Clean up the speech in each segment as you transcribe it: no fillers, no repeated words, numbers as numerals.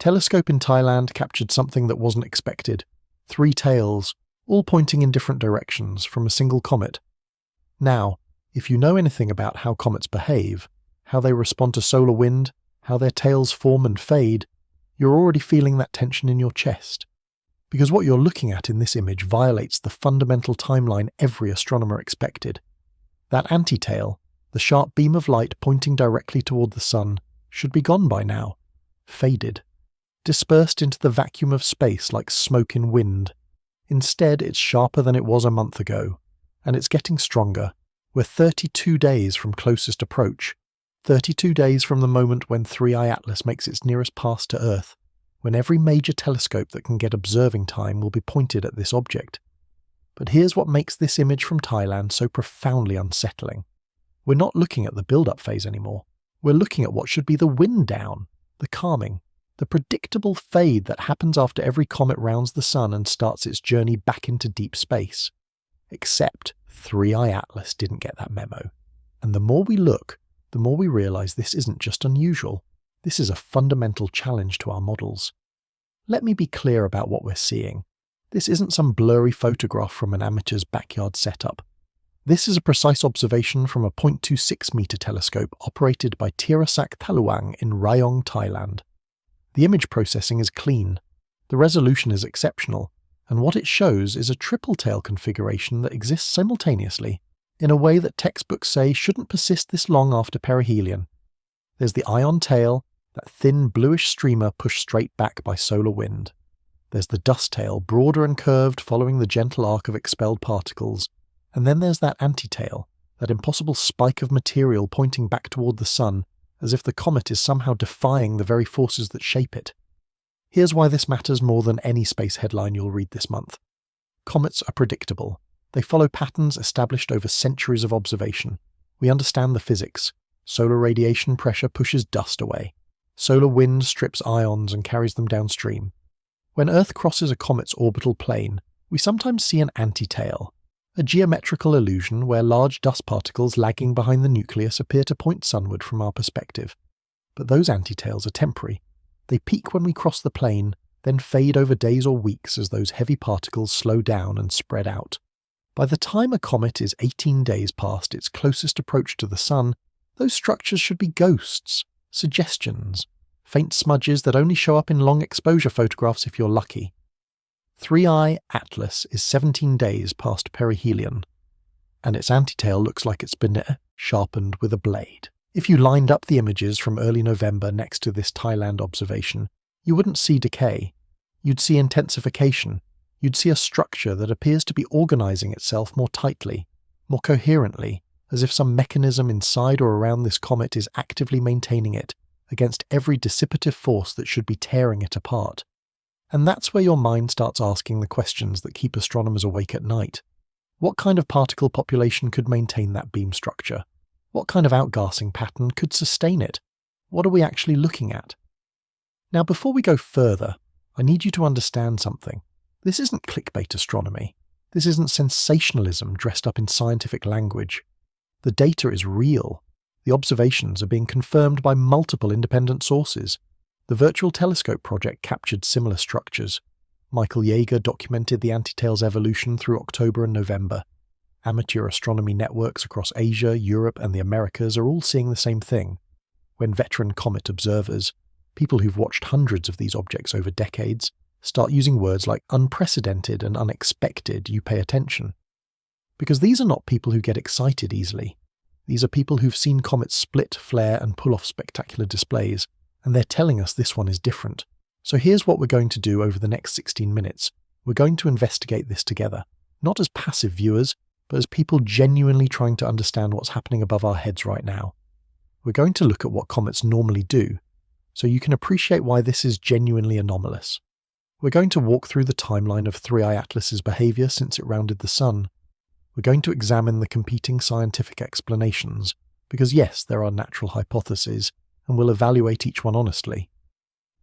Telescope in Thailand captured something that wasn't expected. 3 tails, all pointing in different directions from a single comet. Now, if you know anything about how comets behave, how they respond to solar wind, how their tails form and fade, you're already feeling that tension in your chest. Because what you're looking at in this image violates the fundamental timeline every astronomer expected. That anti-tail, the sharp beam of light pointing directly toward the sun, should be gone by now. Faded. Dispersed into the vacuum of space like smoke in wind. Instead, it's sharper than it was a month ago, and it's getting stronger. We're 32 days from closest approach, 32 days from the moment when 3i Atlas makes its nearest pass to Earth, when every major telescope that can get observing time will be pointed at this object. But here's what makes this image from Thailand so profoundly unsettling. We're not looking at the build-up phase anymore. We're looking at what should be the wind down, the calming, the predictable fade that happens after every comet rounds the sun and starts its journey back into deep space. Except 3i Atlas didn't get that memo. And the more we look, the more we realize this isn't just unusual. This is a fundamental challenge to our models. Let me be clear about what we're seeing. This isn't some blurry photograph from an amateur's backyard setup. This is a precise observation from a 0.26 meter telescope operated by Tirasak Thaluang in Rayong, Thailand. The image processing is clean, the resolution is exceptional, and what it shows is a triple tail configuration that exists simultaneously, in a way that textbooks say shouldn't persist this long after perihelion. There's the ion tail, that thin bluish streamer pushed straight back by solar wind. There's the dust tail, broader and curved following the gentle arc of expelled particles, and then there's that anti-tail, that impossible spike of material pointing back toward the sun, as if the comet is somehow defying the very forces that shape it. Here's why this matters more than any space headline you'll read this month. Comets are predictable. They follow patterns established over centuries of observation. We understand the physics. Solar radiation pressure pushes dust away. Solar wind strips ions and carries them downstream. When Earth crosses a comet's orbital plane, we sometimes see an anti-tail, a geometrical illusion where large dust particles lagging behind the nucleus appear to point sunward from our perspective. But those anti-tails are temporary. They peak when we cross the plane, then fade over days or weeks as those heavy particles slow down and spread out. By the time a comet is 18 days past its closest approach to the sun, those structures should be ghosts, suggestions, faint smudges that only show up in long exposure photographs if you're lucky. 3i Atlas is 17 days past perihelion, and its anti-tail looks like it's been sharpened with a blade. If you lined up the images from early November next to this Thailand observation, you wouldn't see decay. You'd see intensification. You'd see a structure that appears to be organizing itself more tightly, more coherently, as if some mechanism inside or around this comet is actively maintaining it against every dissipative force that should be tearing it apart. And that's where your mind starts asking the questions that keep astronomers awake at night. What kind of particle population could maintain that beam structure? What kind of outgassing pattern could sustain it? What are we actually looking at? Now, before we go further, I need you to understand something. This isn't clickbait astronomy. This isn't sensationalism dressed up in scientific language. The data is real. The observations are being confirmed by multiple independent sources. The Virtual Telescope project captured similar structures. Michael Yeager documented the anti-tail's evolution through October and November. Amateur astronomy networks across Asia, Europe, and the Americas are all seeing the same thing. When veteran comet observers, people who've watched hundreds of these objects over decades, start using words like unprecedented and unexpected, you pay attention. Because these are not people who get excited easily. These are people who've seen comets split, flare, and pull off spectacular displays, and they're telling us this one is different. So here's what we're going to do over the next 16 minutes. We're going to investigate this together, not as passive viewers, but as people genuinely trying to understand what's happening above our heads right now. We're going to look at what comets normally do, so you can appreciate why this is genuinely anomalous. We're going to walk through the timeline of 3i Atlas's behaviour since it rounded the sun. We're going to examine the competing scientific explanations, because yes, there are natural hypotheses, and we'll evaluate each one honestly.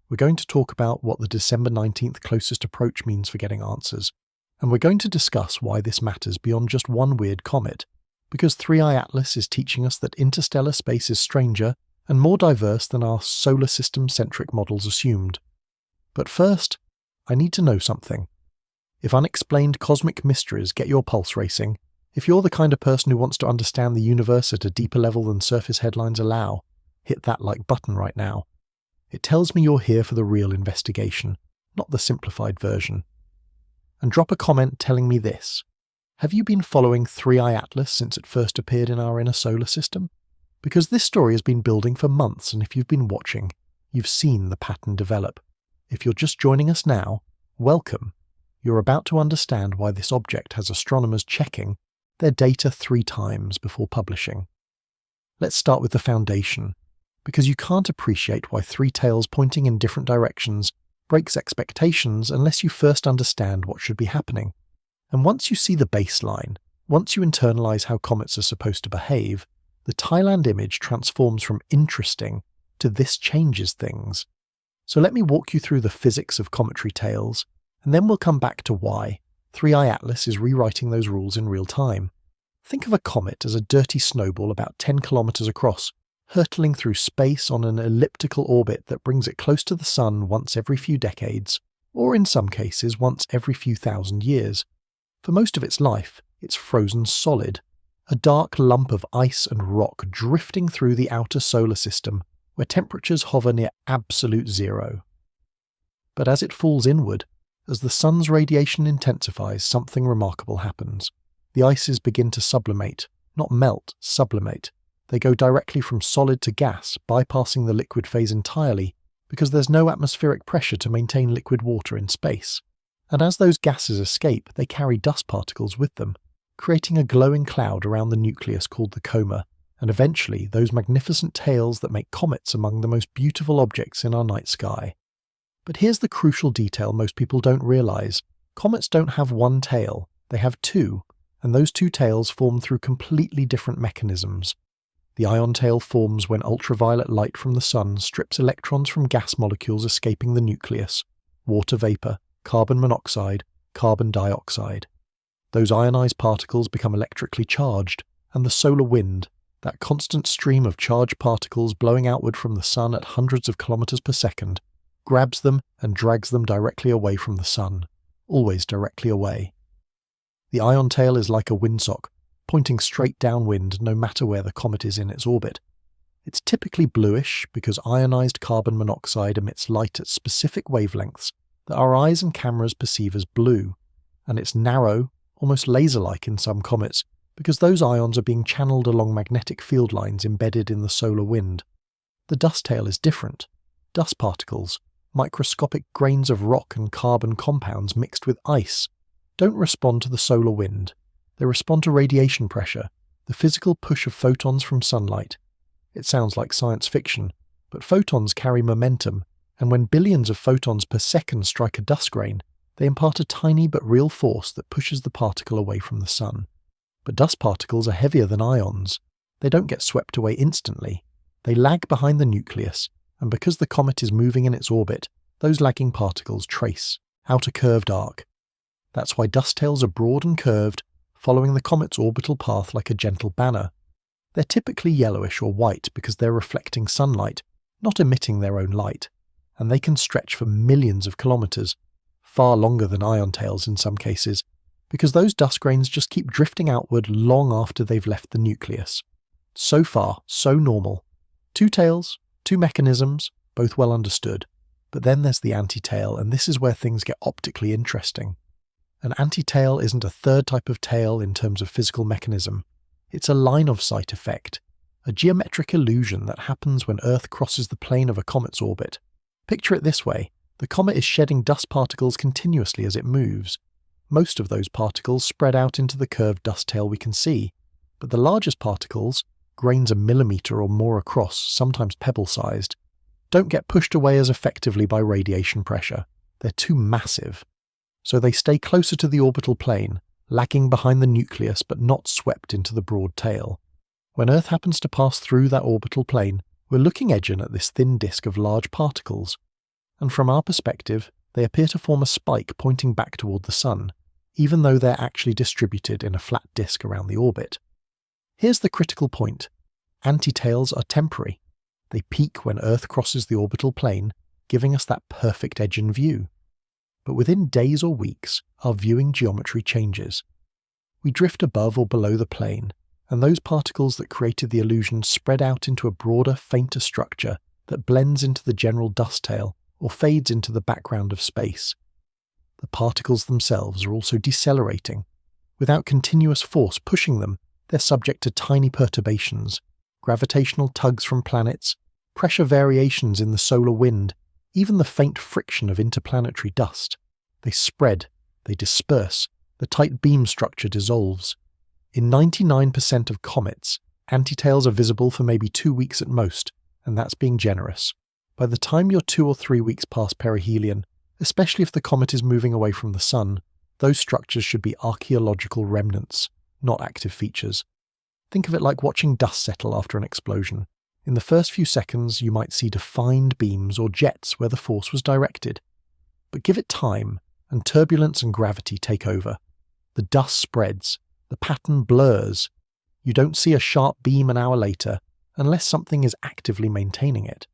We're going to talk about what the December 19th closest approach means for getting answers, and we're going to discuss why this matters beyond just one weird comet, because 3i Atlas is teaching us that interstellar space is stranger and more diverse than our solar system-centric models assumed. But first, I need to know something. If unexplained cosmic mysteries get your pulse racing, if you're the kind of person who wants to understand the universe at a deeper level than surface headlines allow, hit that like button right now. It tells me you're here for the real investigation, not the simplified version. And drop a comment telling me this. Have you been following 3i Atlas since it first appeared in our inner solar system? Because this story has been building for months, and if you've been watching, you've seen the pattern develop. If you're just joining us now, welcome. You're about to understand why this object has astronomers checking their data 3 times before publishing. Let's start with the foundation, because you can't appreciate why 3 tails pointing in different directions breaks expectations unless you first understand what should be happening. And once you see the baseline, once you internalize how comets are supposed to behave, the Thailand image transforms from interesting to this changes things. So let me walk you through the physics of cometary tails, and then we'll come back to why 3i Atlas is rewriting those rules in real time. Think of a comet as a dirty snowball about 10 kilometers across, hurtling through space on an elliptical orbit that brings it close to the sun once every few decades, or in some cases once every few thousand years. For most of its life, it's frozen solid, a dark lump of ice and rock drifting through the outer solar system, where temperatures hover near absolute zero. But as it falls inward, as the sun's radiation intensifies, something remarkable happens. The ices begin to sublimate, not melt, sublimate. They go directly from solid to gas, bypassing the liquid phase entirely, because there's no atmospheric pressure to maintain liquid water in space. And as those gases escape, they carry dust particles with them, creating a glowing cloud around the nucleus called the coma, and eventually those magnificent tails that make comets among the most beautiful objects in our night sky. But here's the crucial detail most people don't realize. Comets don't have one tail, they have 2, and those 2 tails form through completely different mechanisms. The ion tail forms when ultraviolet light from the sun strips electrons from gas molecules escaping the nucleus, water vapor, carbon monoxide, carbon dioxide. Those ionized particles become electrically charged, and the solar wind, that constant stream of charged particles blowing outward from the sun at hundreds of kilometers per second, grabs them and drags them directly away from the sun, always directly away. The ion tail is like a windsock, pointing straight downwind no matter where the comet is in its orbit. It's typically bluish because ionized carbon monoxide emits light at specific wavelengths that our eyes and cameras perceive as blue, and it's narrow, almost laser-like in some comets, because those ions are being channeled along magnetic field lines embedded in the solar wind. The dust tail is different. Dust particles, microscopic grains of rock and carbon compounds mixed with ice, don't respond to the solar wind. They respond to radiation pressure, the physical push of photons from sunlight. It sounds like science fiction, but photons carry momentum, and when billions of photons per second strike a dust grain, they impart a tiny but real force that pushes the particle away from the sun. But dust particles are heavier than ions. They don't get swept away instantly. They lag behind the nucleus, and because the comet is moving in its orbit, those lagging particles trace out a curved arc. That's why dust tails are broad and curved, following the comet's orbital path like a gentle banner. They're typically yellowish or white because they're reflecting sunlight, not emitting their own light, and they can stretch for millions of kilometers, far longer than ion tails in some cases, because those dust grains just keep drifting outward long after they've left the nucleus. So far, so normal. 2 tails, 2 mechanisms, both well understood. But then there's the anti-tail, and this is where things get optically interesting. An anti-tail isn't a third type of tail in terms of physical mechanism. It's a line-of-sight effect, a geometric illusion that happens when Earth crosses the plane of a comet's orbit. Picture it this way. The comet is shedding dust particles continuously as it moves. Most of those particles spread out into the curved dust tail we can see, but the largest particles, grains a millimeter or more across, sometimes pebble-sized, don't get pushed away as effectively by radiation pressure. They're too massive. So they stay closer to the orbital plane, lagging behind the nucleus but not swept into the broad tail. When Earth happens to pass through that orbital plane, we're looking edging at this thin disk of large particles. And from our perspective, they appear to form a spike pointing back toward the sun, even though they're actually distributed in a flat disk around the orbit. Here's the critical point. Anti-tails are temporary. They peak when Earth crosses the orbital plane, giving us that perfect edge in view. But within days or weeks, our viewing geometry changes. We drift above or below the plane, and those particles that created the illusion spread out into a broader, fainter structure that blends into the general dust tail or fades into the background of space. The particles themselves are also decelerating. Without continuous force pushing them, they're subject to tiny perturbations, gravitational tugs from planets, pressure variations in the solar wind, even the faint friction of interplanetary dust. They spread, they disperse, the tight beam structure dissolves. In 99% of comets, antitails are visible for maybe 2 weeks at most, and that's being generous. By the time you're 2 or 3 weeks past perihelion, especially if the comet is moving away from the Sun, those structures should be archaeological remnants, not active features. Think of it like watching dust settle after an explosion. In the first few seconds, you might see defined beams or jets where the force was directed. But give it time, and turbulence and gravity take over. The dust spreads, the pattern blurs. You don't see a sharp beam an hour later, unless something is actively maintaining it.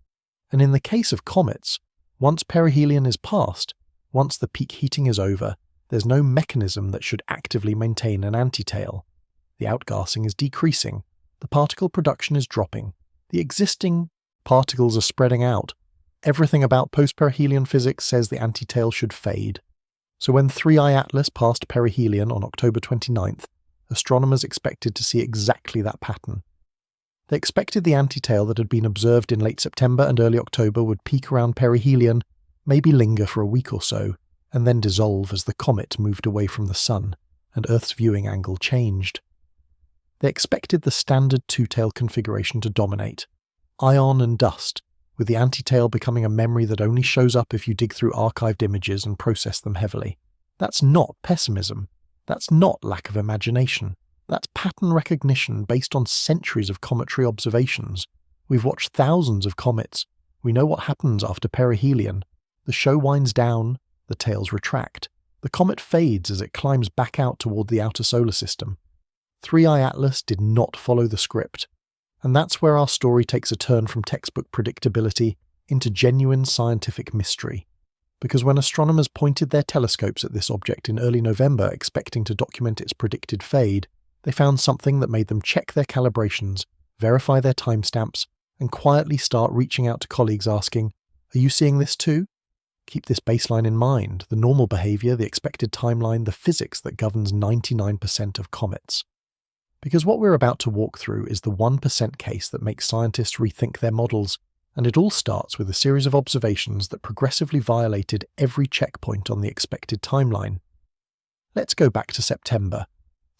And in the case of comets, once perihelion is passed, once the peak heating is over, there's no mechanism that should actively maintain an antitail. The outgassing is decreasing, the particle production is dropping, the existing particles are spreading out. Everything about post-perihelion physics says the antitail should fade. So when 3I Atlas passed perihelion on October 29th, astronomers expected to see exactly that pattern. They expected the antitail that had been observed in late September and early October would peak around perihelion, maybe linger for a week or so, and then dissolve as the comet moved away from the Sun, and Earth's viewing angle changed. They expected the standard two-tail configuration to dominate, ion and dust, with the antitail becoming a memory that only shows up if you dig through archived images and process them heavily. That's not pessimism. That's not lack of imagination. That's pattern recognition based on centuries of cometary observations. We've watched thousands of comets. We know what happens after perihelion. The show winds down, the tails retract. The comet fades as it climbs back out toward the outer solar system. 3I Atlas did not follow the script. And that's where our story takes a turn from textbook predictability into genuine scientific mystery. Because when astronomers pointed their telescopes at this object in early November expecting to document its predicted fade, they found something that made them check their calibrations, verify their timestamps, and quietly start reaching out to colleagues asking, "Are you seeing this too?" Keep this baseline in mind, the normal behavior, the expected timeline, the physics that governs 99% of comets. Because what we're about to walk through is the 1% case that makes scientists rethink their models, and it all starts with a series of observations that progressively violated every checkpoint on the expected timeline. Let's go back to September.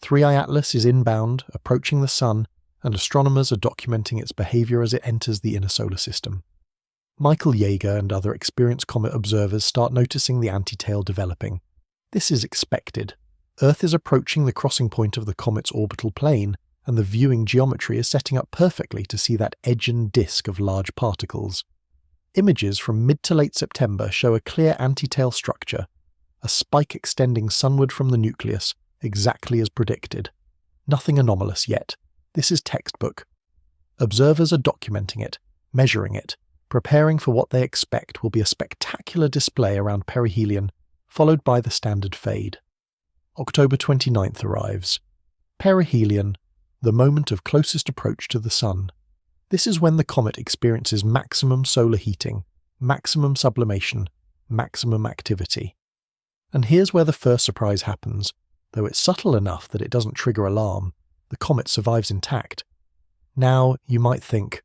3I Atlas is inbound, approaching the Sun, and astronomers are documenting its behavior as it enters the inner solar system. Michael Yeager and other experienced comet observers start noticing the antitail developing. This is expected. Earth is approaching the crossing point of the comet's orbital plane, and the viewing geometry is setting up perfectly to see that edge and disk of large particles. Images from mid to late September show a clear antitail structure, a spike extending sunward from the nucleus, exactly as predicted. Nothing anomalous yet. This is textbook. Observers are documenting it, measuring it, preparing for what they expect will be a spectacular display around perihelion, followed by the standard fade. October 29th arrives. Perihelion, the moment of closest approach to the Sun. This is when the comet experiences maximum solar heating, maximum sublimation, maximum activity. And here's where the first surprise happens. Though it's subtle enough that it doesn't trigger alarm, the comet survives intact. Now, you might think,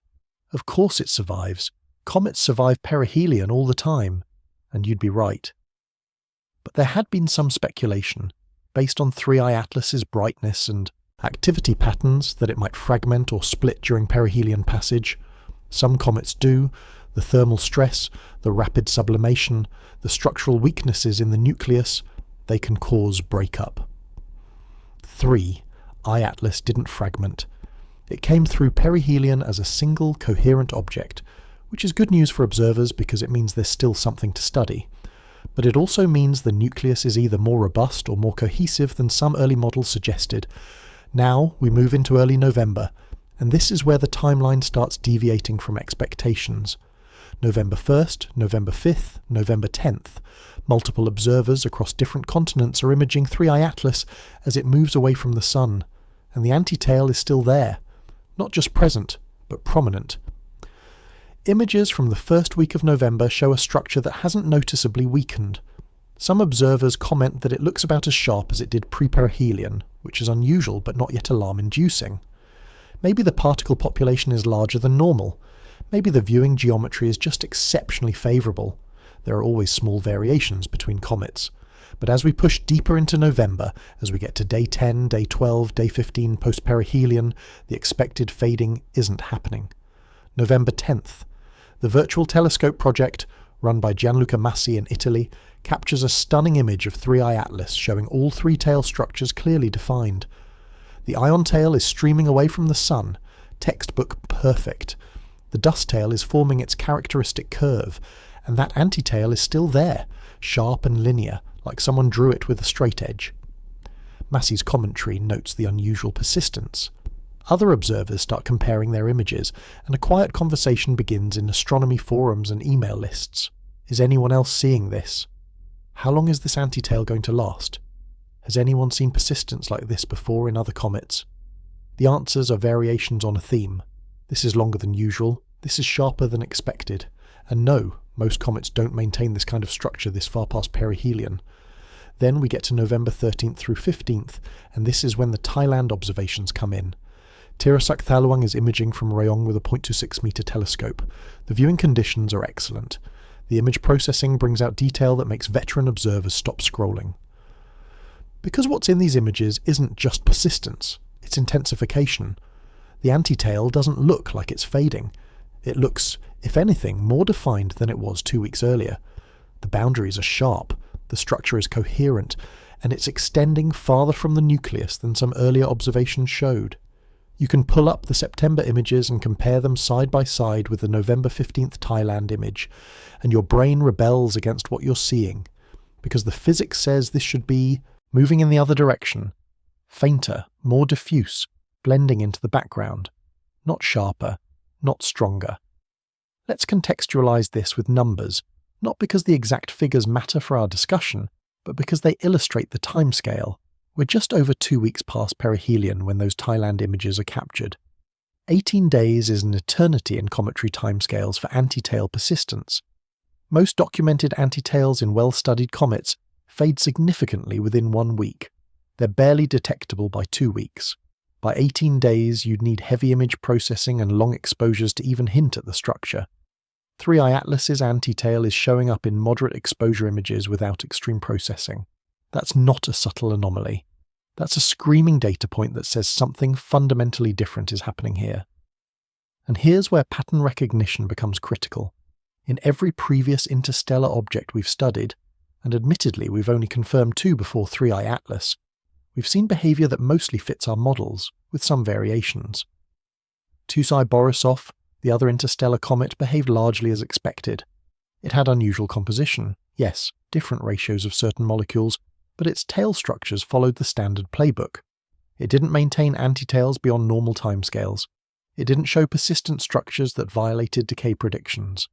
of course it survives. Comets survive perihelion all the time. And you'd be right. But there had been some speculation, based on 3I Atlas's brightness and activity patterns, that it might fragment or split during perihelion passage. Some comets do. The thermal stress, the rapid sublimation, the structural weaknesses in the nucleus, they can cause breakup. 3I Atlas didn't fragment. It came through perihelion as a single coherent object, which is good news for observers because it means there's still something to study. But it also means the nucleus is either more robust or more cohesive than some early models suggested. Now we move into early November, and this is where the timeline starts deviating from expectations. November 1st, November 5th, November 10th. Multiple observers across different continents are imaging 3i Atlas as it moves away from the Sun, and the anti-tail is still there. Not just present, but prominent. Images from the first week of November show a structure that hasn't noticeably weakened. Some observers comment that it looks about as sharp as it did pre-perihelion, which is unusual but not yet alarm-inducing. Maybe the particle population is larger than normal. Maybe the viewing geometry is just exceptionally favourable. There are always small variations between comets. But as we push deeper into November, as we get to day 10, day 12, day 15 post-perihelion, the expected fading isn't happening. November 10th. The Virtual Telescope project, run by Gianluca Massi in Italy, captures a stunning image of 3i Atlas showing all three tail structures clearly defined. The ion tail is streaming away from the Sun, textbook perfect. The dust tail is forming its characteristic curve, and that anti-tail is still there, sharp and linear, like someone drew it with a straight edge. Massi's commentary notes the unusual persistence. Other observers start comparing their images, and a quiet conversation begins in astronomy forums and email lists. Is anyone else seeing this? How long is this anti-tail going to last? Has anyone seen persistence like this before in other comets? The answers are variations on a theme. This is longer than usual, this is sharper than expected, and no, most comets don't maintain this kind of structure this far past perihelion. Then we get to November 13th through 15th, and this is when the Thailand observations come in. Tirasak Thaluang is imaging from Rayong with a 0.26 metre telescope. The viewing conditions are excellent. The image processing brings out detail that makes veteran observers stop scrolling. Because what's in these images isn't just persistence, it's intensification. The anti-tail doesn't look like it's fading. It looks, if anything, more defined than it was 2 weeks earlier. The boundaries are sharp, the structure is coherent, and it's extending farther from the nucleus than some earlier observations showed. You can pull up the September images and compare them side by side with the November 15th Thailand image, and your brain rebels against what you're seeing, because the physics says this should be moving in the other direction, fainter, more diffuse, blending into the background, not sharper, not stronger. Let's contextualize this with numbers, not because the exact figures matter for our discussion, but because they illustrate the timescale. We're just over 2 weeks past perihelion when those Thailand images are captured. 18 days is an eternity in cometary timescales for anti-tail persistence. Most documented anti-tails in well-studied comets fade significantly within 1 week. They're barely detectable by 2 weeks. By 18 days, you'd need heavy image processing and long exposures to even hint at the structure. 3i Atlas's anti-tail is showing up in moderate exposure images without extreme processing. That's not a subtle anomaly. That's a screaming data point that says something fundamentally different is happening here. And here's where pattern recognition becomes critical. In every previous interstellar object we've studied, and admittedly we've only confirmed 2 before 3i Atlas, we've seen behaviour that mostly fits our models, with some variations. Tusai-Borisov, the other interstellar comet, behaved largely as expected. It had unusual composition, yes, different ratios of certain molecules, but its tail structures followed the standard playbook. It didn't maintain anti-tails beyond normal timescales. It didn't show persistent structures that violated decay predictions.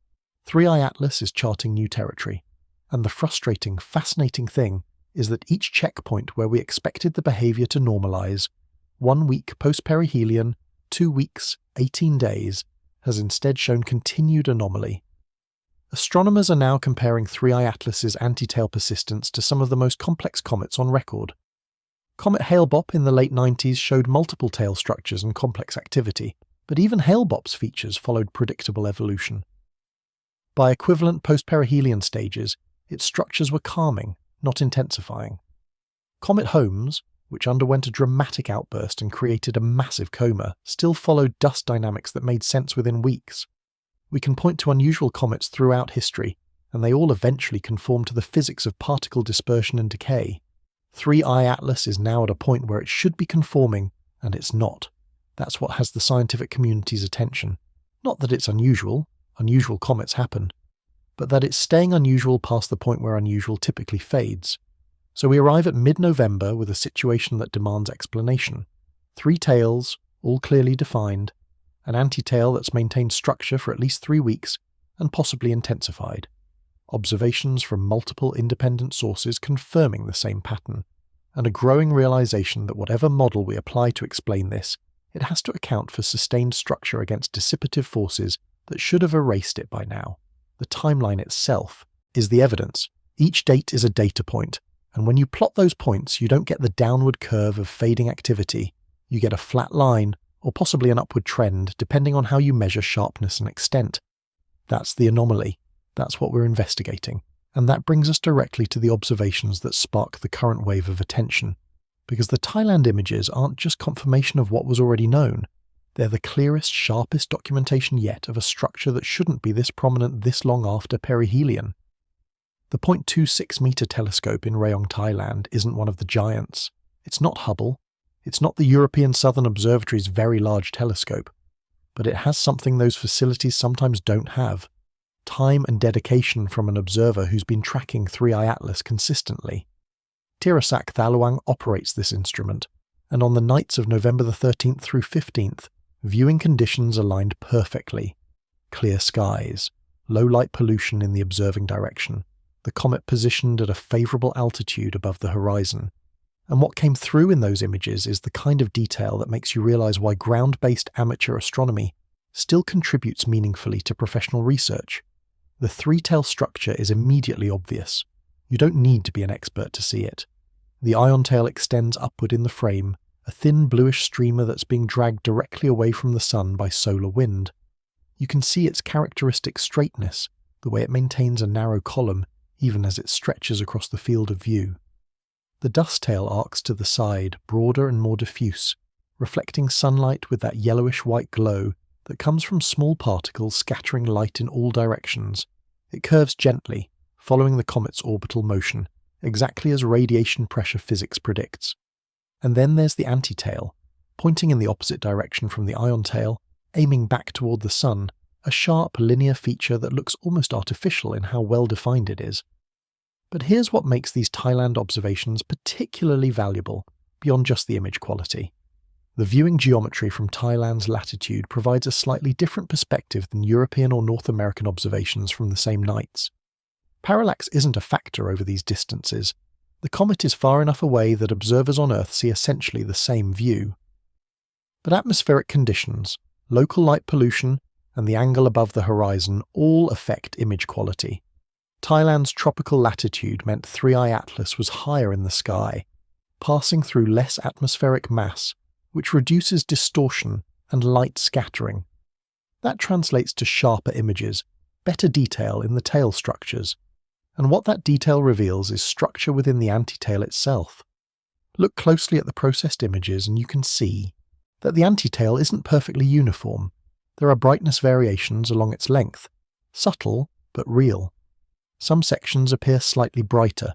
3i Atlas is charting new territory, and the frustrating, fascinating thing is that each checkpoint where we expected the behaviour to normalise, 1 week post-perihelion, 2 weeks, 18 days, has instead shown continued anomaly. Astronomers are now comparing 3i Atlas's anti-tail persistence to some of the most complex comets on record. Comet Hale-Bopp in the late 90s showed multiple tail structures and complex activity, but even Hale-Bopp's features followed predictable evolution. By equivalent post-perihelion stages, its structures were calming, not intensifying. Comet Holmes, which underwent a dramatic outburst and created a massive coma, still followed dust dynamics that made sense within weeks. We can point to unusual comets throughout history, and they all eventually conform to the physics of particle dispersion and decay. 3i Atlas is now at a point where it should be conforming, and it's not. That's what has the scientific community's attention. Not that it's unusual comets happen, but that it's staying unusual past the point where unusual typically fades. So we arrive at mid-November with a situation that demands explanation. 3 tails, all clearly defined, an anti-tail that's maintained structure for at least 3 weeks, and possibly intensified. Observations from multiple independent sources confirming the same pattern, and a growing realization that whatever model we apply to explain this, it has to account for sustained structure against dissipative forces that should have erased it by now. The timeline itself is the evidence. Each date is a data point, and when you plot those points, you don't get the downward curve of fading activity. You get a flat line, or possibly an upward trend, depending on how you measure sharpness and extent. That's the anomaly. That's what we're investigating. And that brings us directly to the observations that spark the current wave of attention. Because the Thailand images aren't just confirmation of what was already known. They're the clearest, sharpest documentation yet of a structure that shouldn't be this prominent this long after perihelion. The 0.26-meter telescope in Rayong, Thailand isn't one of the giants. It's not Hubble. It's not the European Southern Observatory's very large telescope. But it has something those facilities sometimes don't have. Time and dedication from an observer who's been tracking 3i Atlas consistently. Tirasak Thaluang operates this instrument, and on the nights of November the 13th through 15th, viewing conditions aligned perfectly. Clear skies, low light pollution in the observing direction, the comet positioned at a favourable altitude above the horizon. And what came through in those images is the kind of detail that makes you realise why ground-based amateur astronomy still contributes meaningfully to professional research. The three-tail structure is immediately obvious. You don't need to be an expert to see it. The ion tail extends upward in the frame, a thin bluish streamer that's being dragged directly away from the sun by solar wind. You can see its characteristic straightness, the way it maintains a narrow column even as it stretches across the field of view. The dust tail arcs to the side, broader and more diffuse, reflecting sunlight with that yellowish-white glow that comes from small particles scattering light in all directions. It curves gently, following the comet's orbital motion, exactly as radiation pressure physics predicts. And then there's the anti-tail, pointing in the opposite direction from the ion tail, aiming back toward the sun, a sharp linear feature that looks almost artificial in how well defined it is. But here's what makes these Thailand observations particularly valuable, beyond just the image quality. The viewing geometry from Thailand's latitude provides a slightly different perspective than European or North American observations from the same nights. Parallax isn't a factor over these distances. The comet is far enough away that observers on Earth see essentially the same view. But atmospheric conditions, local light pollution, and the angle above the horizon all affect image quality. Thailand's tropical latitude meant 3i Atlas was higher in the sky, passing through less atmospheric mass, which reduces distortion and light scattering. That translates to sharper images, better detail in the tail structures, and what that detail reveals is structure within the antitail itself. Look closely at the processed images and you can see that the antitail isn't perfectly uniform. There are brightness variations along its length, subtle but real. Some sections appear slightly brighter,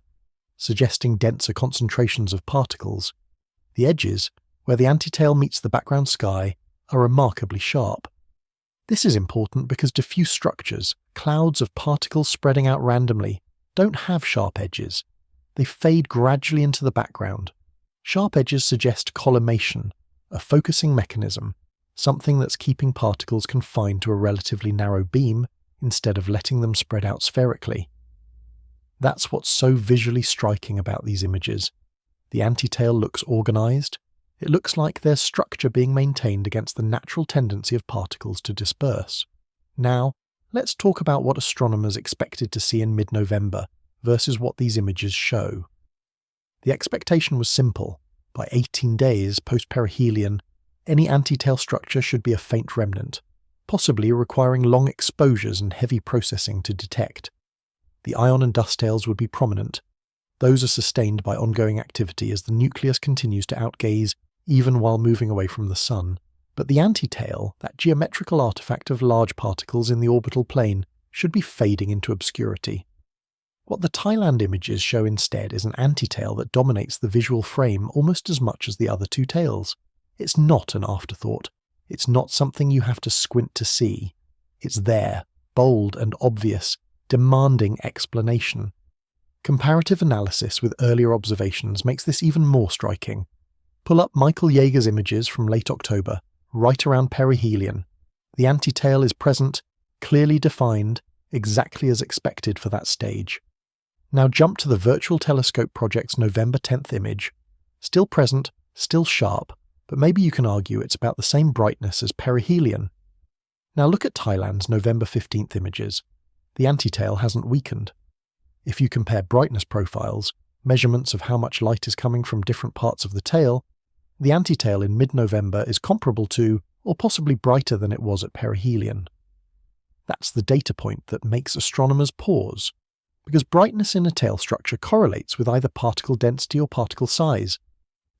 suggesting denser concentrations of particles. The edges, where the antitail meets the background sky, are remarkably sharp. This is important because diffuse structures, clouds of particles spreading out randomly, don't have sharp edges. They fade gradually into the background. Sharp edges suggest collimation, a focusing mechanism, something that's keeping particles confined to a relatively narrow beam instead of letting them spread out spherically. That's what's so visually striking about these images. The antitail looks organized. It looks like there's structure being maintained against the natural tendency of particles to disperse. Now, let's talk about what astronomers expected to see in mid-November versus what these images show. The expectation was simple. By 18 days post-perihelion, any antitail structure should be a faint remnant, possibly requiring long exposures and heavy processing to detect. The ion and dust tails would be prominent. Those are sustained by ongoing activity as the nucleus continues to outgaze even while moving away from the sun. But the antitail, that geometrical artifact of large particles in the orbital plane, should be fading into obscurity. What the Thailand images show instead is an antitail that dominates the visual frame almost as much as the other two tails. It's not an afterthought. It's not something you have to squint to see. It's there, bold and obvious, demanding explanation. Comparative analysis with earlier observations makes this even more striking. Pull up Michael Yeager's images from late October, right around perihelion. The antitail is present, clearly defined, exactly as expected for that stage. Now jump to the Virtual Telescope Project's November 10th image. Still present, still sharp, but maybe you can argue it's about the same brightness as perihelion. Now look at Thailand's November 15th images. The antitail hasn't weakened. If you compare brightness profiles, measurements of how much light is coming from different parts of the tail, the antitail in mid-November is comparable to, or possibly brighter than it was at perihelion. That's the data point that makes astronomers pause, because brightness in a tail structure correlates with either particle density or particle size.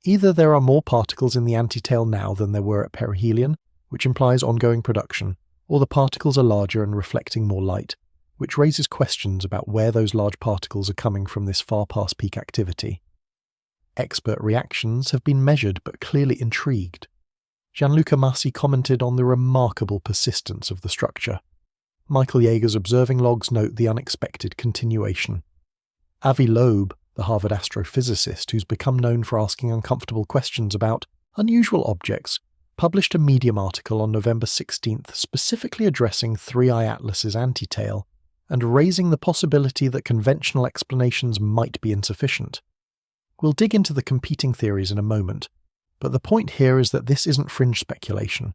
Either there are more particles in the antitail now than there were at perihelion, which implies ongoing production, or the particles are larger and reflecting more light, which raises questions about where those large particles are coming from this far past peak activity. Expert reactions have been measured but clearly intrigued. Gianluca Massi commented on the remarkable persistence of the structure. Michael Yeager's observing logs note the unexpected continuation. Avi Loeb, the Harvard astrophysicist who's become known for asking uncomfortable questions about unusual objects, published a Medium article on November 16th specifically addressing 3i Atlas's antitail and raising the possibility that conventional explanations might be insufficient. We'll dig into the competing theories in a moment, but the point here is that this isn't fringe speculation.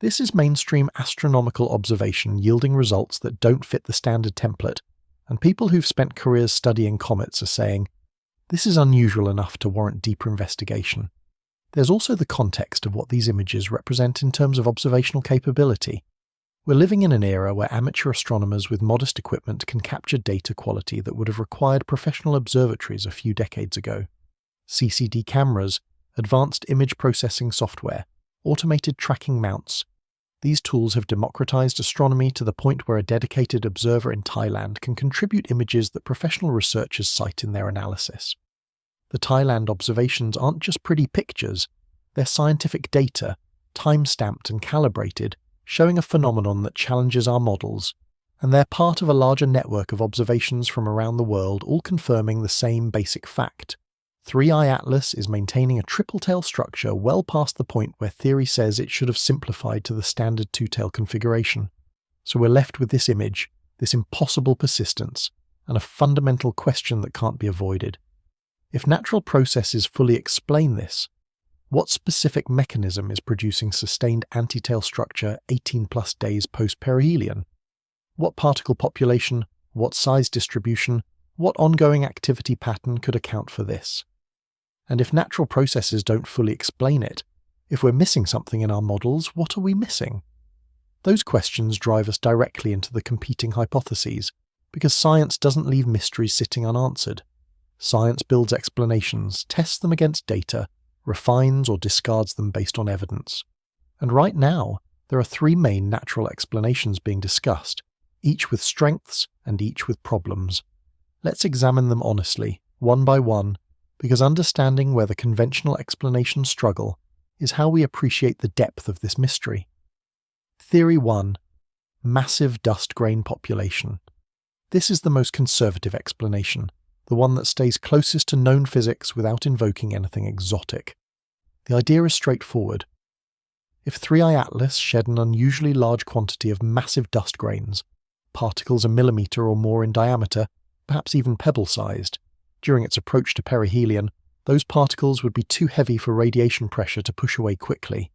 This is mainstream astronomical observation yielding results that don't fit the standard template, and people who've spent careers studying comets are saying, this is unusual enough to warrant deeper investigation. There's also the context of what these images represent in terms of observational capability. We're living in an era where amateur astronomers with modest equipment can capture data quality that would have required professional observatories a few decades ago. CCD cameras, advanced image processing software, automated tracking mounts. These tools have democratized astronomy to the point where a dedicated observer in Thailand can contribute images that professional researchers cite in their analysis. The Thailand observations aren't just pretty pictures, they're scientific data, time-stamped and calibrated, showing a phenomenon that challenges our models, and they're part of a larger network of observations from around the world all confirming the same basic fact. 3i Atlas is maintaining a triple-tail structure well past the point where theory says it should have simplified to the standard two-tail configuration. So we're left with this image, this impossible persistence, and a fundamental question that can't be avoided. If natural processes fully explain this, what specific mechanism is producing sustained antitail structure 18+ days post-perihelion? What particle population, what size distribution, what ongoing activity pattern could account for this? And if natural processes don't fully explain it, if we're missing something in our models, what are we missing? Those questions drive us directly into the competing hypotheses, because science doesn't leave mysteries sitting unanswered. Science builds explanations, tests them against data, refines or discards them based on evidence. And right now, there are three main natural explanations being discussed, each with strengths and each with problems. Let's examine them honestly, one by one, because understanding where the conventional explanations struggle is how we appreciate the depth of this mystery. Theory 1. Massive dust grain population. This is the most conservative explanation, the one that stays closest to known physics without invoking anything exotic. The idea is straightforward. If 3i Atlas shed an unusually large quantity of massive dust grains, particles a millimetre or more in diameter, perhaps even pebble-sized, during its approach to perihelion, those particles would be too heavy for radiation pressure to push away quickly.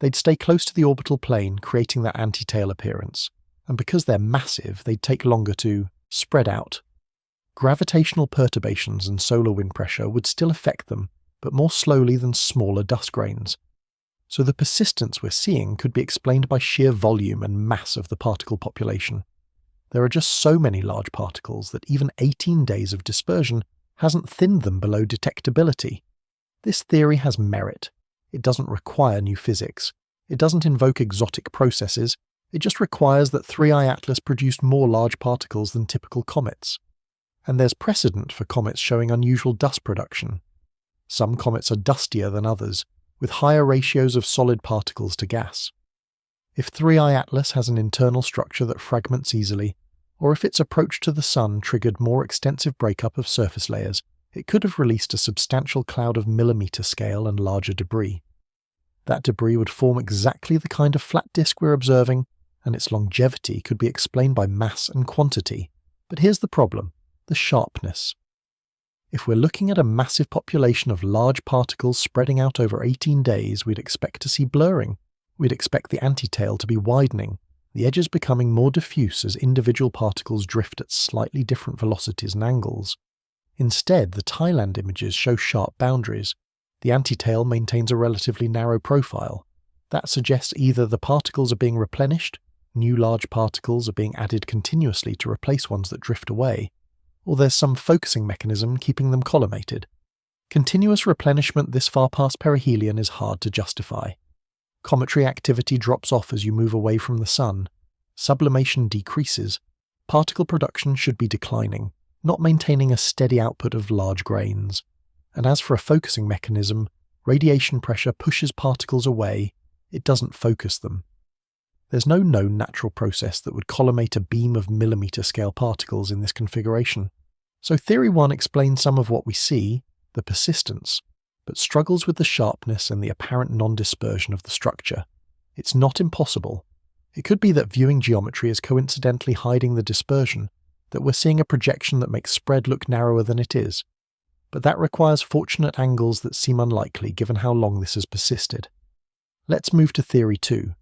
They'd stay close to the orbital plane, creating that antitail appearance, and because they're massive, they'd take longer to spread out. Gravitational perturbations and solar wind pressure would still affect them, but more slowly than smaller dust grains. So the persistence we're seeing could be explained by sheer volume and mass of the particle population. There are just so many large particles that even 18 days of dispersion hasn't thinned them below detectability. This theory has merit. It doesn't require new physics. It doesn't invoke exotic processes. It just requires that 3i Atlas produced more large particles than typical comets. And there's precedent for comets showing unusual dust production. Some comets are dustier than others, with higher ratios of solid particles to gas. If 3i Atlas has an internal structure that fragments easily, or if its approach to the Sun triggered more extensive breakup of surface layers, it could have released a substantial cloud of millimetre scale and larger debris. That debris would form exactly the kind of flat disk we're observing, and its longevity could be explained by mass and quantity. But here's the problem: the sharpness. If we're looking at a massive population of large particles spreading out over 18 days, we'd expect to see blurring. We'd expect the antitail to be widening, the edges becoming more diffuse as individual particles drift at slightly different velocities and angles. Instead, the Thailand images show sharp boundaries. The antitail maintains a relatively narrow profile. That suggests either the particles are being replenished, new large particles are being added continuously to replace ones that drift away, or there's some focusing mechanism keeping them collimated. Continuous replenishment this far past perihelion is hard to justify. Cometary activity drops off as you move away from the Sun. Sublimation decreases. Particle production should be declining, not maintaining a steady output of large grains. And as for a focusing mechanism, radiation pressure pushes particles away, it doesn't focus them. There's no known natural process that would collimate a beam of millimeter-scale particles in this configuration. So Theory 1 explains some of what we see, the persistence, but struggles with the sharpness and the apparent non-dispersion of the structure. It's not impossible. It could be that viewing geometry is coincidentally hiding the dispersion, that we're seeing a projection that makes spread look narrower than it is. But that requires fortunate angles that seem unlikely given how long this has persisted. Let's move to Theory 2.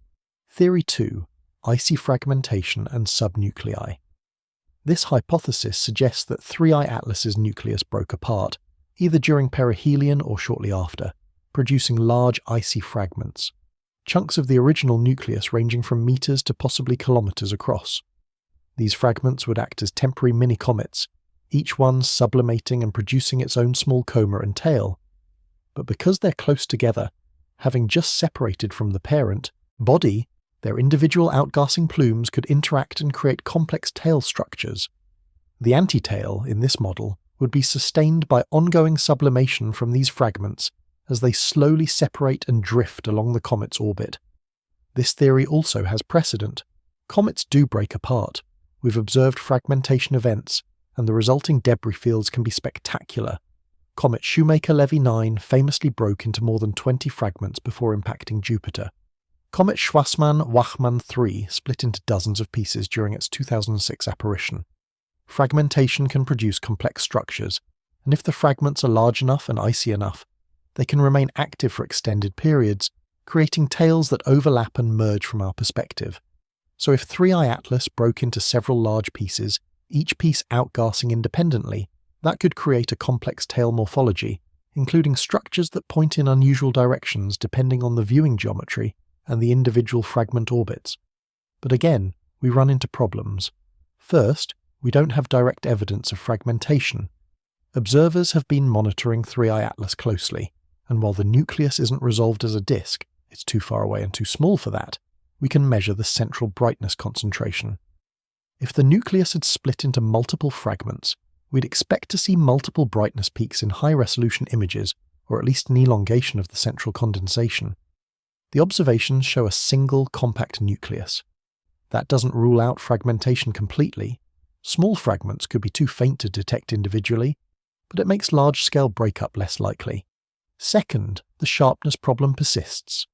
Theory 2, icy fragmentation and subnuclei. This hypothesis suggests that 3I Atlas's nucleus broke apart, either during perihelion or shortly after, producing large icy fragments, chunks of the original nucleus ranging from meters to possibly kilometers across. These fragments would act as temporary mini-comets, each one sublimating and producing its own small coma and tail. But because they're close together, having just separated from the parent body, their individual outgassing plumes could interact and create complex tail structures. The antitail, in this model, would be sustained by ongoing sublimation from these fragments as they slowly separate and drift along the comet's orbit. This theory also has precedent. Comets do break apart. We've observed fragmentation events, and the resulting debris fields can be spectacular. Comet Shoemaker-Levy 9 famously broke into more than 20 fragments before impacting Jupiter. Comet Schwarzmann-Wachmann 3 split into dozens of pieces during its 2006 apparition. Fragmentation can produce complex structures, and if the fragments are large enough and icy enough, they can remain active for extended periods, creating tails that overlap and merge from our perspective. So if 3I Atlas broke into several large pieces, each piece outgassing independently, that could create a complex tail morphology, including structures that point in unusual directions depending on the viewing geometry and the individual fragment orbits. But again, we run into problems. First, we don't have direct evidence of fragmentation. Observers have been monitoring 3I Atlas closely, and while the nucleus isn't resolved as a disk, it's too far away and too small for that, we can measure the central brightness concentration. If the nucleus had split into multiple fragments, we'd expect to see multiple brightness peaks in high-resolution images, or at least an elongation of the central condensation. The observations show a single compact nucleus. That doesn't rule out fragmentation completely. Small fragments could be too faint to detect individually, but it makes large-scale breakup less likely. Second, the sharpness problem persists.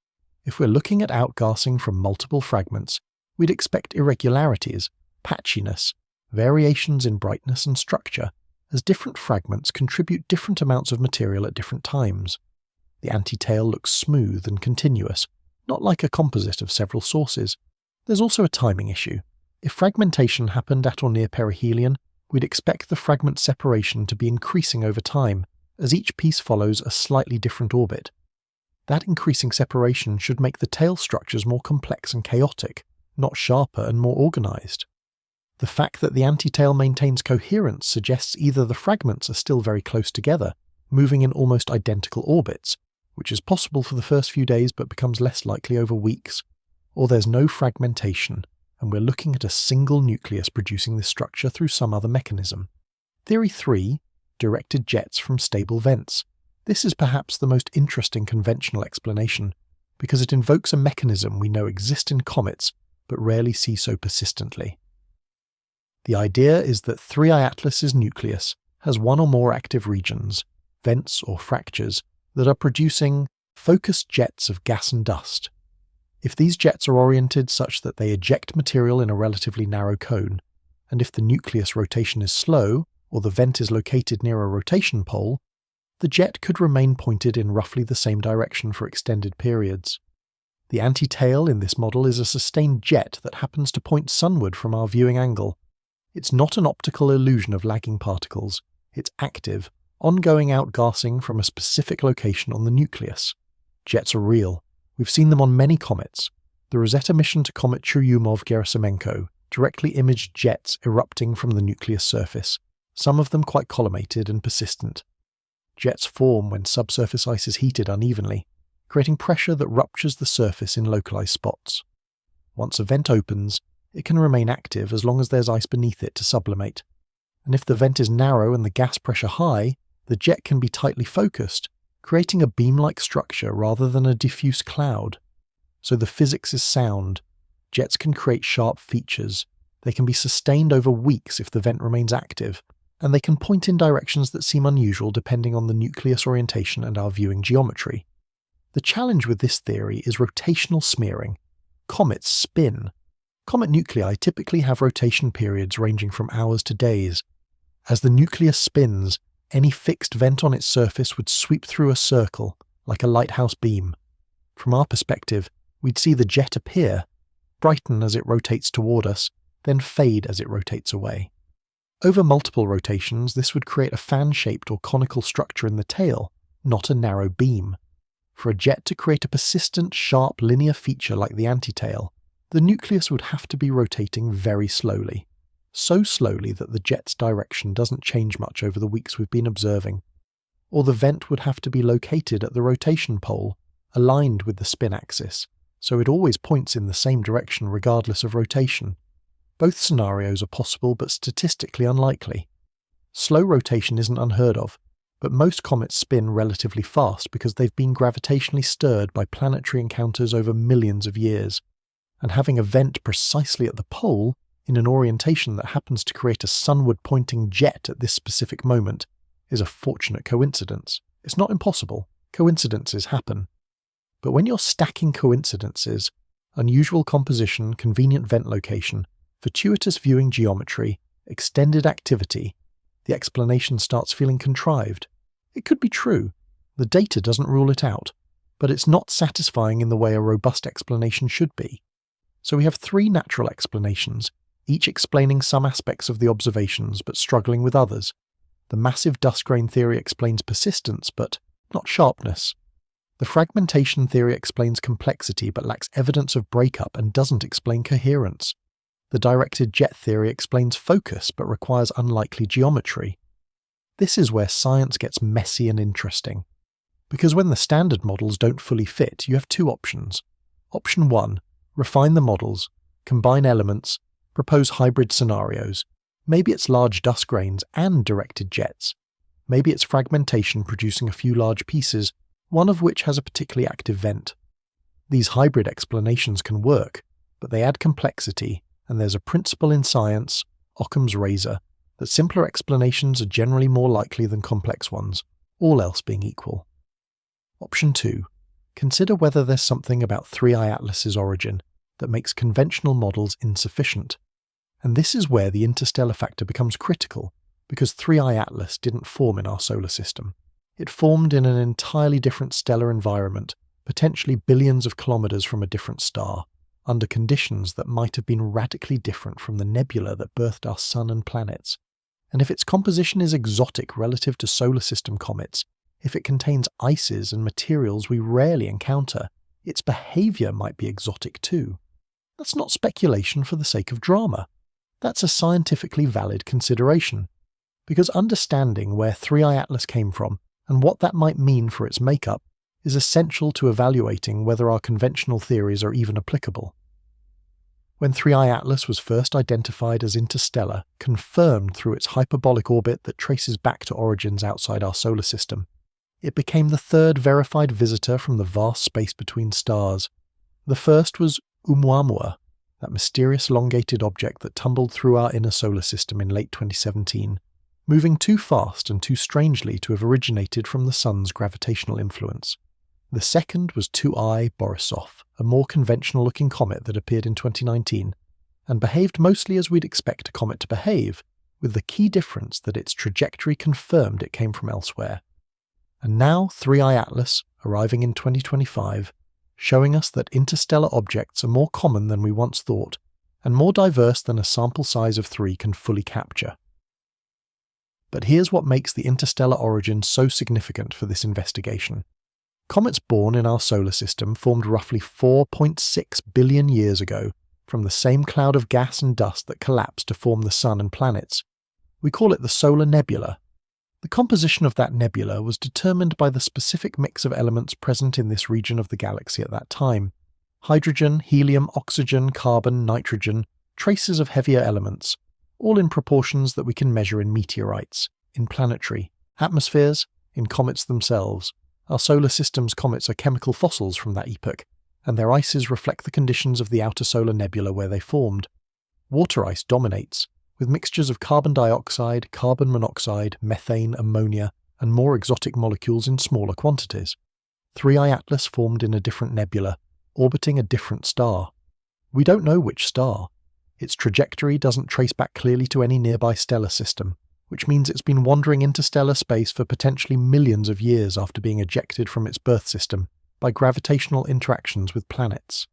If we're looking at outgassing from multiple fragments, we'd expect irregularities, patchiness, variations in brightness and structure, as different fragments contribute different amounts of material at different times. The antitail looks smooth and continuous, not like a composite of several sources. There's also a timing issue. If fragmentation happened at or near perihelion, we'd expect the fragment separation to be increasing over time, as each piece follows a slightly different orbit. That increasing separation should make the tail structures more complex and chaotic, not sharper and more organized. The fact that the antitail maintains coherence suggests either the fragments are still very close together, moving in almost identical orbits, which is possible for the first few days but becomes less likely over weeks, or there's no fragmentation, and we're looking at a single nucleus producing this structure through some other mechanism. Theory 3, directed jets from stable vents. This is perhaps the most interesting conventional explanation, because it invokes a mechanism we know exists in comets, but rarely see so persistently. The idea is that 3I Atlas's nucleus has one or more active regions, vents or fractures, that are producing focused jets of gas and dust. If these jets are oriented such that they eject material in a relatively narrow cone, and if the nucleus rotation is slow, or the vent is located near a rotation pole, the jet could remain pointed in roughly the same direction for extended periods. The anti-tail in this model is a sustained jet that happens to point sunward from our viewing angle. It's not an optical illusion of lagging particles, it's active, ongoing outgassing from a specific location on the nucleus. Jets are real. We've seen them on many comets. The Rosetta mission to Comet Churyumov-Gerasimenko directly imaged jets erupting from the nucleus surface, some of them quite collimated and persistent. Jets form when subsurface ice is heated unevenly, creating pressure that ruptures the surface in localized spots. Once a vent opens, it can remain active as long as there's ice beneath it to sublimate. And if the vent is narrow and the gas pressure high, the jet can be tightly focused, creating a beam-like structure rather than a diffuse cloud. So the physics is sound. Jets can create sharp features. They can be sustained over weeks if the vent remains active, and they can point in directions that seem unusual depending on the nucleus orientation and our viewing geometry. The challenge with this theory is rotational smearing. Comets spin. Comet nuclei typically have rotation periods ranging from hours to days. As the nucleus spins, any fixed vent on its surface would sweep through a circle, like a lighthouse beam. From our perspective, we'd see the jet appear, brighten as it rotates toward us, then fade as it rotates away. Over multiple rotations, this would create a fan-shaped or conical structure in the tail, not a narrow beam. For a jet to create a persistent, sharp, linear feature like the antitail, the nucleus would have to be rotating very slowly. So slowly that the jet's direction doesn't change much over the weeks we've been observing. Or the vent would have to be located at the rotation pole, aligned with the spin axis, so it always points in the same direction regardless of rotation. Both scenarios are possible but statistically unlikely. Slow rotation isn't unheard of, but most comets spin relatively fast because they've been gravitationally stirred by planetary encounters over millions of years, and having a vent precisely at the pole, in an orientation that happens to create a sunward-pointing jet at this specific moment, is a fortunate coincidence. It's not impossible. Coincidences happen. But when you're stacking coincidences, unusual composition, convenient vent location, fortuitous viewing geometry, extended activity, the explanation starts feeling contrived. It could be true. The data doesn't rule it out, but it's not satisfying in the way a robust explanation should be. So we have three natural explanations, each explaining some aspects of the observations but struggling with others. The massive dust grain theory explains persistence but not sharpness. The fragmentation theory explains complexity but lacks evidence of breakup and doesn't explain coherence. The directed jet theory explains focus but requires unlikely geometry. This is where science gets messy and interesting. Because when the standard models don't fully fit, you have two options. Option 1, refine the models, combine elements, propose hybrid scenarios. Maybe it's large dust grains and directed jets. Maybe it's fragmentation producing a few large pieces, one of which has a particularly active vent. These hybrid explanations can work, but they add complexity, and there's a principle in science, Occam's razor, that simpler explanations are generally more likely than complex ones, all else being equal. Option 2. Consider whether there's something about 3I Atlas's origin that makes conventional models insufficient. And this is where the interstellar factor becomes critical, because 3I Atlas didn't form in our solar system. It formed in an entirely different stellar environment, potentially billions of kilometers from a different star, under conditions that might have been radically different from the nebula that birthed our sun and planets. And if its composition is exotic relative to solar system comets, if it contains ices and materials we rarely encounter, its behavior might be exotic too. That's not speculation for the sake of drama. That's a scientifically valid consideration. Because understanding where 3I Atlas came from and what that might mean for its makeup is essential to evaluating whether our conventional theories are even applicable. When 3I Atlas was first identified as interstellar, confirmed through its hyperbolic orbit that traces back to origins outside our solar system, it became the third verified visitor from the vast space between stars. The first was Oumuamua, that mysterious elongated object that tumbled through our inner solar system in late 2017, moving too fast and too strangely to have originated from the sun's gravitational influence. The second was 2I Borisov, a more conventional-looking comet that appeared in 2019, and behaved mostly as we'd expect a comet to behave, with the key difference that its trajectory confirmed it came from elsewhere. And now 3I Atlas, arriving in 2025, showing us that interstellar objects are more common than we once thought, and more diverse than a sample size of 3 can fully capture. But here's what makes the interstellar origin so significant for this investigation. Comets born in our solar system formed roughly 4.6 billion years ago from the same cloud of gas and dust that collapsed to form the Sun and planets. We call it the solar nebula. The composition of that nebula was determined by the specific mix of elements present in this region of the galaxy at that time. Hydrogen, helium, oxygen, carbon, nitrogen, traces of heavier elements, all in proportions that we can measure in meteorites, in planetary atmospheres, in comets themselves. Our solar system's comets are chemical fossils from that epoch, and their ices reflect the conditions of the outer solar nebula where they formed. Water ice dominates, with mixtures of carbon dioxide, carbon monoxide, methane, ammonia, and more exotic molecules in smaller quantities. 3I Atlas formed in a different nebula, orbiting a different star. We don't know which star. Its trajectory doesn't trace back clearly to any nearby stellar system, which means it's been wandering interstellar space for potentially millions of years after being ejected from its birth system by gravitational interactions with planets.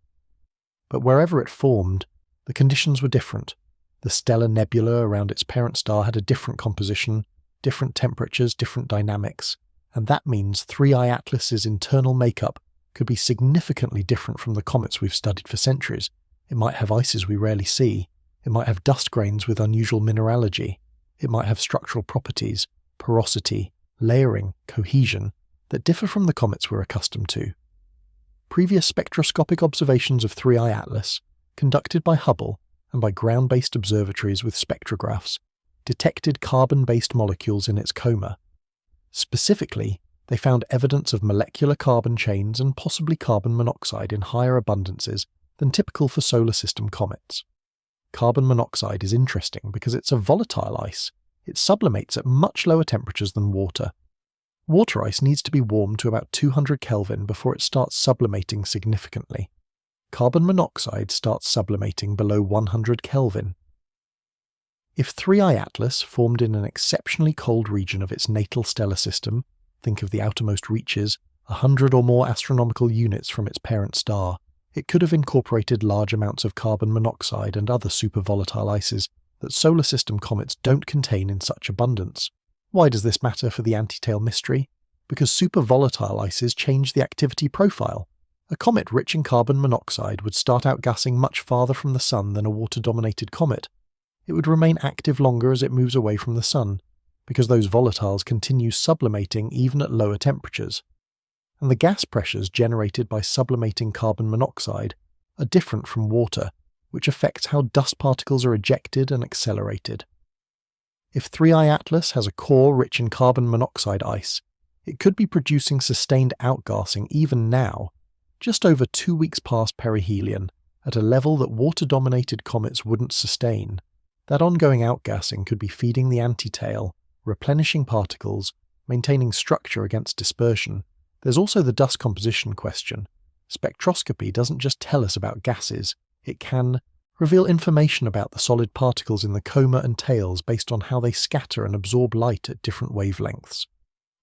But wherever it formed, the conditions were different. The stellar nebula around its parent star had a different composition, different temperatures, different dynamics, and that means 3I Atlas's internal makeup could be significantly different from the comets we've studied for centuries. It might have ices we rarely see. It might have dust grains with unusual mineralogy. It might have structural properties, porosity, layering, cohesion, that differ from the comets we're accustomed to. Previous spectroscopic observations of 3I Atlas, conducted by Hubble and by ground-based observatories with spectrographs, detected carbon-based molecules in its coma. Specifically, they found evidence of molecular carbon chains and possibly carbon monoxide in higher abundances than typical for solar system comets. Carbon monoxide is interesting because it's a volatile ice. It sublimates at much lower temperatures than water. Water ice needs to be warmed to about 200 Kelvin before it starts sublimating significantly. Carbon monoxide starts sublimating below 100 Kelvin. If 3I Atlas formed in an exceptionally cold region of its natal stellar system, think of the outermost reaches, 100 or more astronomical units from its parent star, it could have incorporated large amounts of carbon monoxide and other supervolatile ices that solar system comets don't contain in such abundance. Why does this matter for the antitail mystery? Because supervolatile ices change the activity profile. A comet rich in carbon monoxide would start outgassing much farther from the Sun than a water-dominated comet. It would remain active longer as it moves away from the Sun, because those volatiles continue sublimating even at lower temperatures. And the gas pressures generated by sublimating carbon monoxide are different from water, which affects how dust particles are ejected and accelerated. If 3I Atlas has a core rich in carbon monoxide ice, it could be producing sustained outgassing even now, just over 2 weeks past perihelion, at a level that water-dominated comets wouldn't sustain. That ongoing outgassing could be feeding the antitail, replenishing particles, maintaining structure against dispersion. There's also the dust composition question. Spectroscopy doesn't just tell us about gases, it can reveal information about the solid particles in the coma and tails based on how they scatter and absorb light at different wavelengths.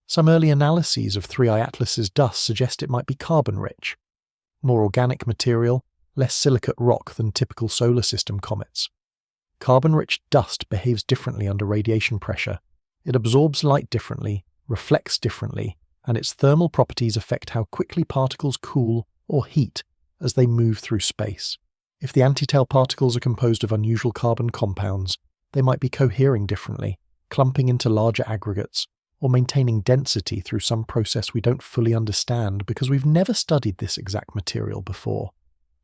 Some early analyses of 3I Atlas's dust suggest it might be carbon-rich. More organic material, less silicate rock than typical solar system comets. Carbon-rich dust behaves differently under radiation pressure. It absorbs light differently, reflects differently, and its thermal properties affect how quickly particles cool or heat as they move through space. If the antitail particles are composed of unusual carbon compounds, they might be cohering differently, clumping into larger aggregates, or maintaining density through some process we don't fully understand because we've never studied this exact material before.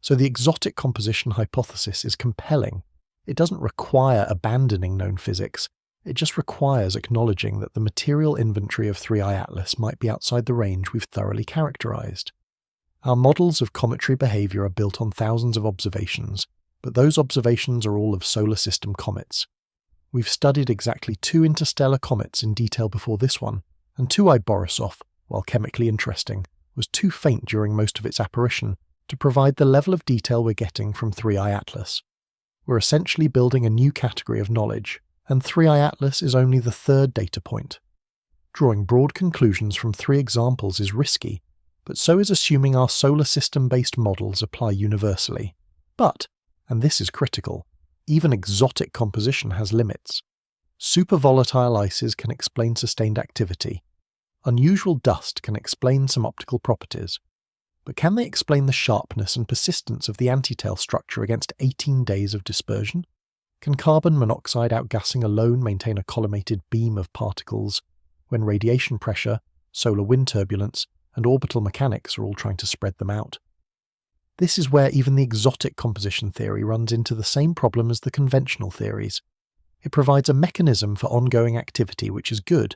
So the exotic composition hypothesis is compelling. It doesn't require abandoning known physics, it just requires acknowledging that the material inventory of 3I Atlas might be outside the range we've thoroughly characterized. Our models of cometary behavior are built on thousands of observations, but those observations are all of solar system comets. We've studied exactly 2 interstellar comets in detail before this one, and 2I Borisov, while chemically interesting, was too faint during most of its apparition to provide the level of detail we're getting from 3i Atlas. We're essentially building a new category of knowledge, and 3i Atlas is only the third data point. Drawing broad conclusions from 3 examples is risky, but so is assuming our solar system-based models apply universally. But, and this is critical, even exotic composition has limits. Supervolatile ices can explain sustained activity. Unusual dust can explain some optical properties. But can they explain the sharpness and persistence of the antitail structure against 18 days of dispersion? Can carbon monoxide outgassing alone maintain a collimated beam of particles when radiation pressure, solar wind turbulence, and orbital mechanics are all trying to spread them out? This is where even the exotic composition theory runs into the same problem as the conventional theories. It provides a mechanism for ongoing activity which is good,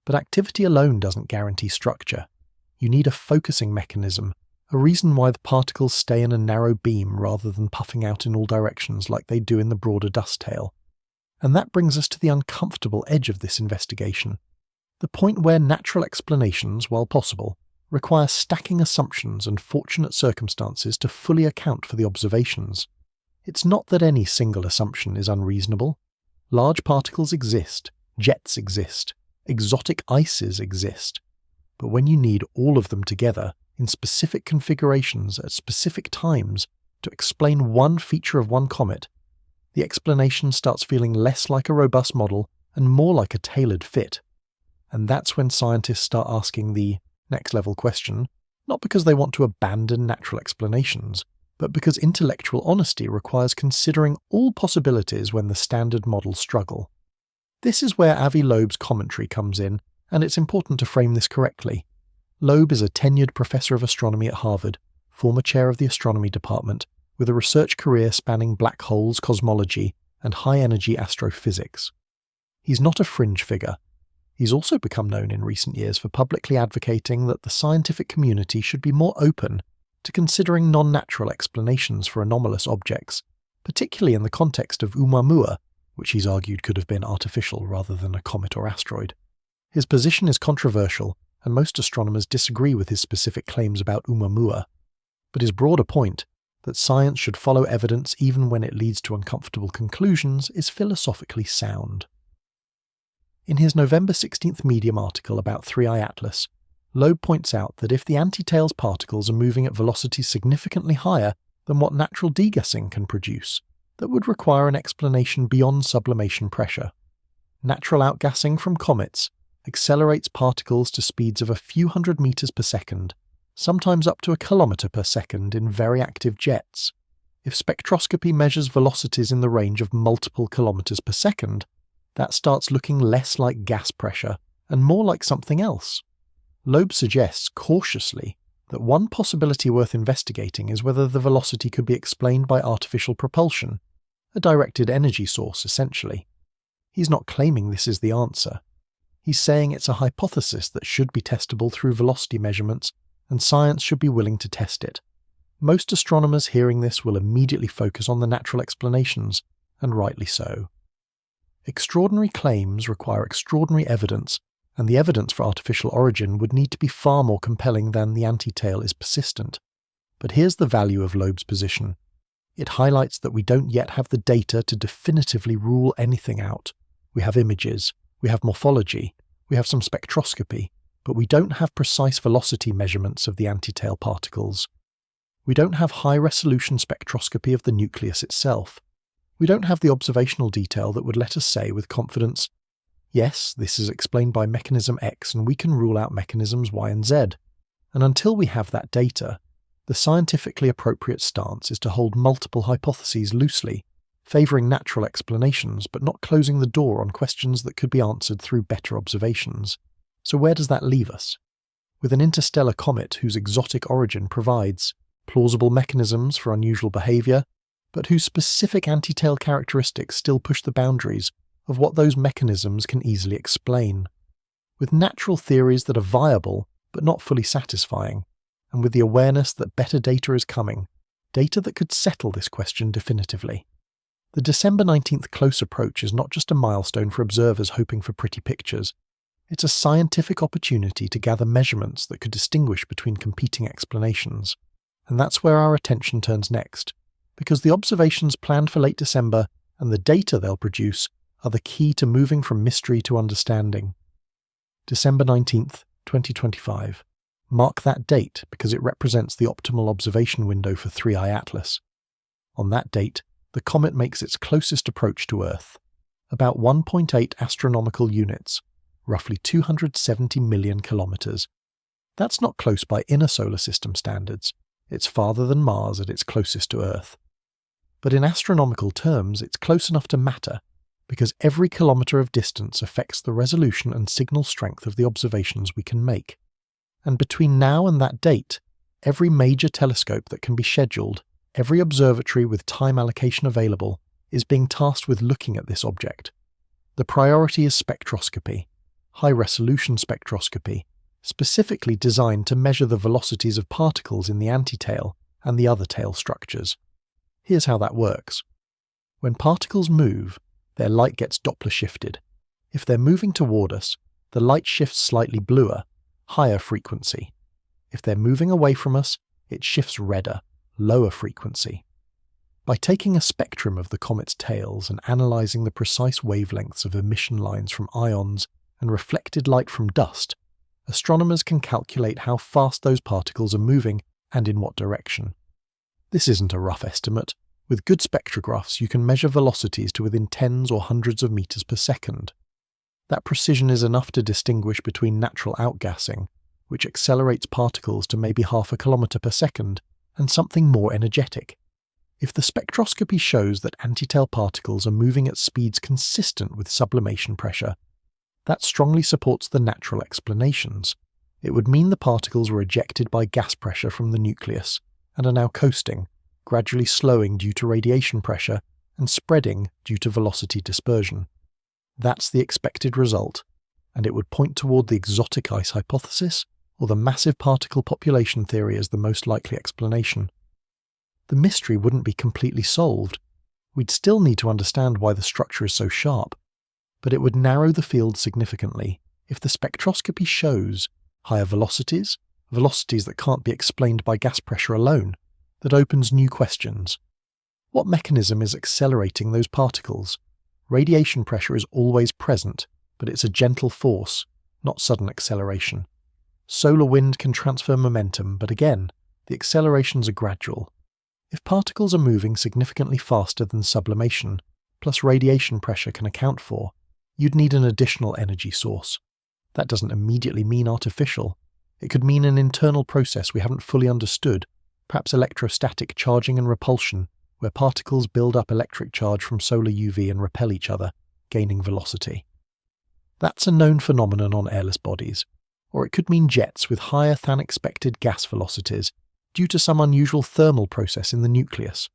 but activity alone doesn't guarantee structure. You need a focusing mechanism, a reason why the particles stay in a narrow beam rather than puffing out in all directions like they do in the broader dust tail. And that brings us to the uncomfortable edge of this investigation, the point where natural explanations, while possible, require stacking assumptions and fortunate circumstances to fully account for the observations. It's not that any single assumption is unreasonable. Large particles exist, jets exist, exotic ices exist. But when you need all of them together, in specific configurations at specific times, to explain one feature of one comet, the explanation starts feeling less like a robust model and more like a tailored fit. And that's when scientists start asking the next-level question, not because they want to abandon natural explanations, but because intellectual honesty requires considering all possibilities when the standard models struggle. This is where Avi Loeb's commentary comes in, and it's important to frame this correctly. Loeb is a tenured professor of astronomy at Harvard, former chair of the astronomy department, with a research career spanning black holes, cosmology, and high-energy astrophysics. He's not a fringe figure. He's also become known in recent years for publicly advocating that the scientific community should be more open to considering non-natural explanations for anomalous objects, particularly in the context of Oumuamua, which he's argued could have been artificial rather than a comet or asteroid. His position is controversial, and most astronomers disagree with his specific claims about Oumuamua, but his broader point, that science should follow evidence even when it leads to uncomfortable conclusions, is philosophically sound. In his November 16th Medium article about 3i Atlas, Loeb points out that if the antitails particles are moving at velocities significantly higher than what natural degassing can produce, that would require an explanation beyond sublimation pressure. Natural outgassing from comets accelerates particles to speeds of a few hundred meters per second, sometimes up to a kilometer per second in very active jets. If spectroscopy measures velocities in the range of multiple kilometers per second, that starts looking less like gas pressure and more like something else. Loeb suggests, cautiously, that one possibility worth investigating is whether the velocity could be explained by artificial propulsion, a directed energy source essentially. He's not claiming this is the answer. He's saying it's a hypothesis that should be testable through velocity measurements, and science should be willing to test it. Most astronomers hearing this will immediately focus on the natural explanations, and rightly so. Extraordinary claims require extraordinary evidence, and the evidence for artificial origin would need to be far more compelling than the antitail is persistent. But here's the value of Loeb's position. It highlights that we don't yet have the data to definitively rule anything out. We have images, we have morphology, we have some spectroscopy, but we don't have precise velocity measurements of the antitail particles. We don't have high-resolution spectroscopy of the nucleus itself. We don't have the observational detail that would let us say with confidence, yes, this is explained by mechanism X and we can rule out mechanisms Y and Z. And until we have that data, the scientifically appropriate stance is to hold multiple hypotheses loosely, favouring natural explanations but not closing the door on questions that could be answered through better observations. So where does that leave us? With an interstellar comet whose exotic origin provides plausible mechanisms for unusual behaviour, but whose specific antitail characteristics still push the boundaries of what those mechanisms can easily explain. With natural theories that are viable but not fully satisfying, and with the awareness that better data is coming, data that could settle this question definitively. The December 19th close approach is not just a milestone for observers hoping for pretty pictures. It's a scientific opportunity to gather measurements that could distinguish between competing explanations. And that's where our attention turns next, because the observations planned for late December and the data they'll produce are the key to moving from mystery to understanding. December 19th, 2025. Mark that date because it represents the optimal observation window for 3i Atlas. On that date, the comet makes its closest approach to Earth, about 1.8 astronomical units, roughly 270 million kilometers. That's not close by inner solar system standards. It's farther than Mars at its closest to Earth. But in astronomical terms, it's close enough to matter, because every kilometre of distance affects the resolution and signal strength of the observations we can make. And between now and that date, every major telescope that can be scheduled, every observatory with time allocation available, is being tasked with looking at this object. The priority is spectroscopy, high-resolution spectroscopy, specifically designed to measure the velocities of particles in the antitail and the other tail structures. Here's how that works. When particles move, their light gets Doppler shifted. If they're moving toward us, the light shifts slightly bluer, higher frequency. If they're moving away from us, it shifts redder, lower frequency. By taking a spectrum of the comet's tails and analysing the precise wavelengths of emission lines from ions and reflected light from dust, astronomers can calculate how fast those particles are moving and in what direction. This isn't a rough estimate. With good spectrographs, you can measure velocities to within tens or hundreds of meters per second. That precision is enough to distinguish between natural outgassing, which accelerates particles to maybe half a kilometer per second, and something more energetic. If the spectroscopy shows that antitail particles are moving at speeds consistent with sublimation pressure, that strongly supports the natural explanations. It would mean the particles were ejected by gas pressure from the nucleus and are now coasting, gradually slowing due to radiation pressure and spreading due to velocity dispersion. That's the expected result, and it would point toward the exotic ice hypothesis or the massive particle population theory as the most likely explanation. The mystery wouldn't be completely solved. We'd still need to understand why the structure is so sharp, but it would narrow the field significantly if the spectroscopy shows higher velocities, velocities that can't be explained by gas pressure alone. That opens new questions. What mechanism is accelerating those particles? Radiation pressure is always present, but it's a gentle force, not sudden acceleration. Solar wind can transfer momentum, but again, the accelerations are gradual. If particles are moving significantly faster than sublimation, plus radiation pressure can account for, you'd need an additional energy source. That doesn't immediately mean artificial. It could mean an internal process we haven't fully understood, perhaps electrostatic charging and repulsion, where particles build up electric charge from solar UV and repel each other, gaining velocity. That's a known phenomenon on airless bodies, or it could mean jets with higher than expected gas velocities due to some unusual thermal process in the nucleus.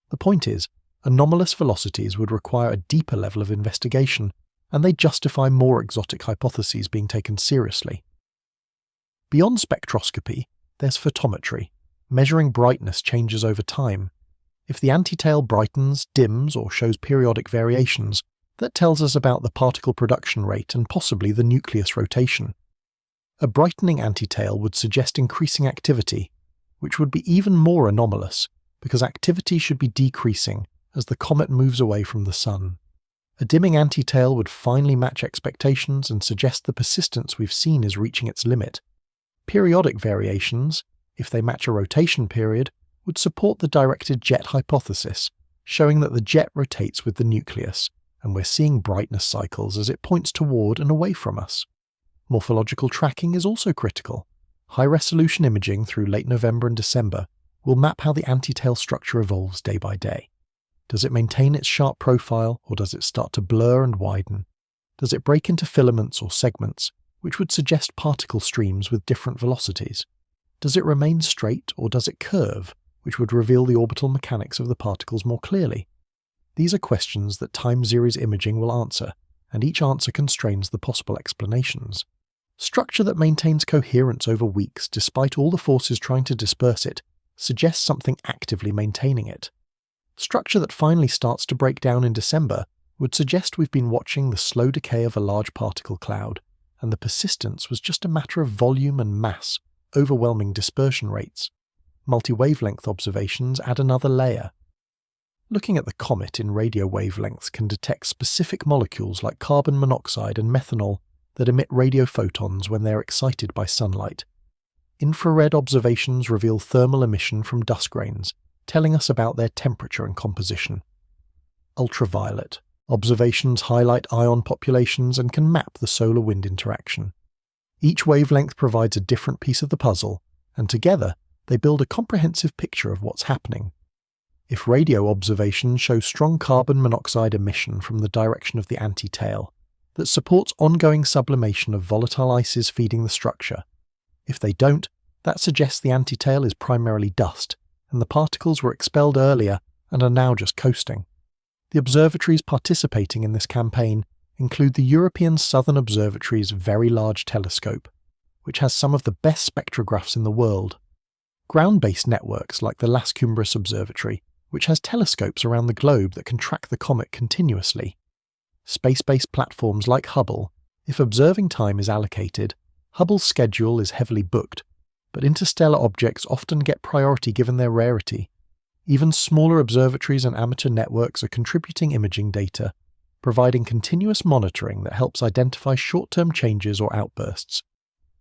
The point is, anomalous velocities would require a deeper level of investigation, and they justify more exotic hypotheses being taken seriously. Beyond spectroscopy, there's photometry, measuring brightness changes over time. If the antitail brightens, dims, or shows periodic variations, that tells us about the particle production rate and possibly the nucleus rotation. A brightening antitail would suggest increasing activity, which would be even more anomalous, because activity should be decreasing as the comet moves away from the Sun. A dimming antitail would finally match expectations and suggest the persistence we've seen is reaching its limit. Periodic variations, if they match a rotation period, would support the directed jet hypothesis, showing that the jet rotates with the nucleus, and we're seeing brightness cycles as it points toward and away from us. Morphological tracking is also critical. High-resolution imaging through late November and December will map how the antitail structure evolves day by day. Does it maintain its sharp profile, or does it start to blur and widen? Does it break into filaments or segments, which would suggest particle streams with different velocities? Does it remain straight, or does it curve, which would reveal the orbital mechanics of the particles more clearly? These are questions that time series imaging will answer, and each answer constrains the possible explanations. Structure that maintains coherence over weeks despite all the forces trying to disperse it suggests something actively maintaining it. Structure that finally starts to break down in December would suggest we've been watching the slow decay of a large particle cloud, and the persistence was just a matter of volume and mass, overwhelming dispersion rates. Multi-wavelength observations add another layer. Looking at the comet in radio wavelengths can detect specific molecules like carbon monoxide and methanol that emit radio photons when they are excited by sunlight. Infrared observations reveal thermal emission from dust grains, telling us about their temperature and composition. Ultraviolet observations highlight ion populations and can map the solar-wind interaction. Each wavelength provides a different piece of the puzzle, and together they build a comprehensive picture of what's happening. If radio observations show strong carbon monoxide emission from the direction of the anti-tail, that supports ongoing sublimation of volatile ices feeding the structure. If they don't, that suggests the anti-tail is primarily dust, and the particles were expelled earlier and are now just coasting. The observatories participating in this campaign include the European Southern Observatory's Very Large Telescope, which has some of the best spectrographs in the world. Ground-based networks like the Las Cumbres Observatory, which has telescopes around the globe that can track the comet continuously. Space-based platforms like Hubble, if observing time is allocated, Hubble's schedule is heavily booked, but interstellar objects often get priority given their rarity. Even smaller observatories and amateur networks are contributing imaging data, providing continuous monitoring that helps identify short-term changes or outbursts.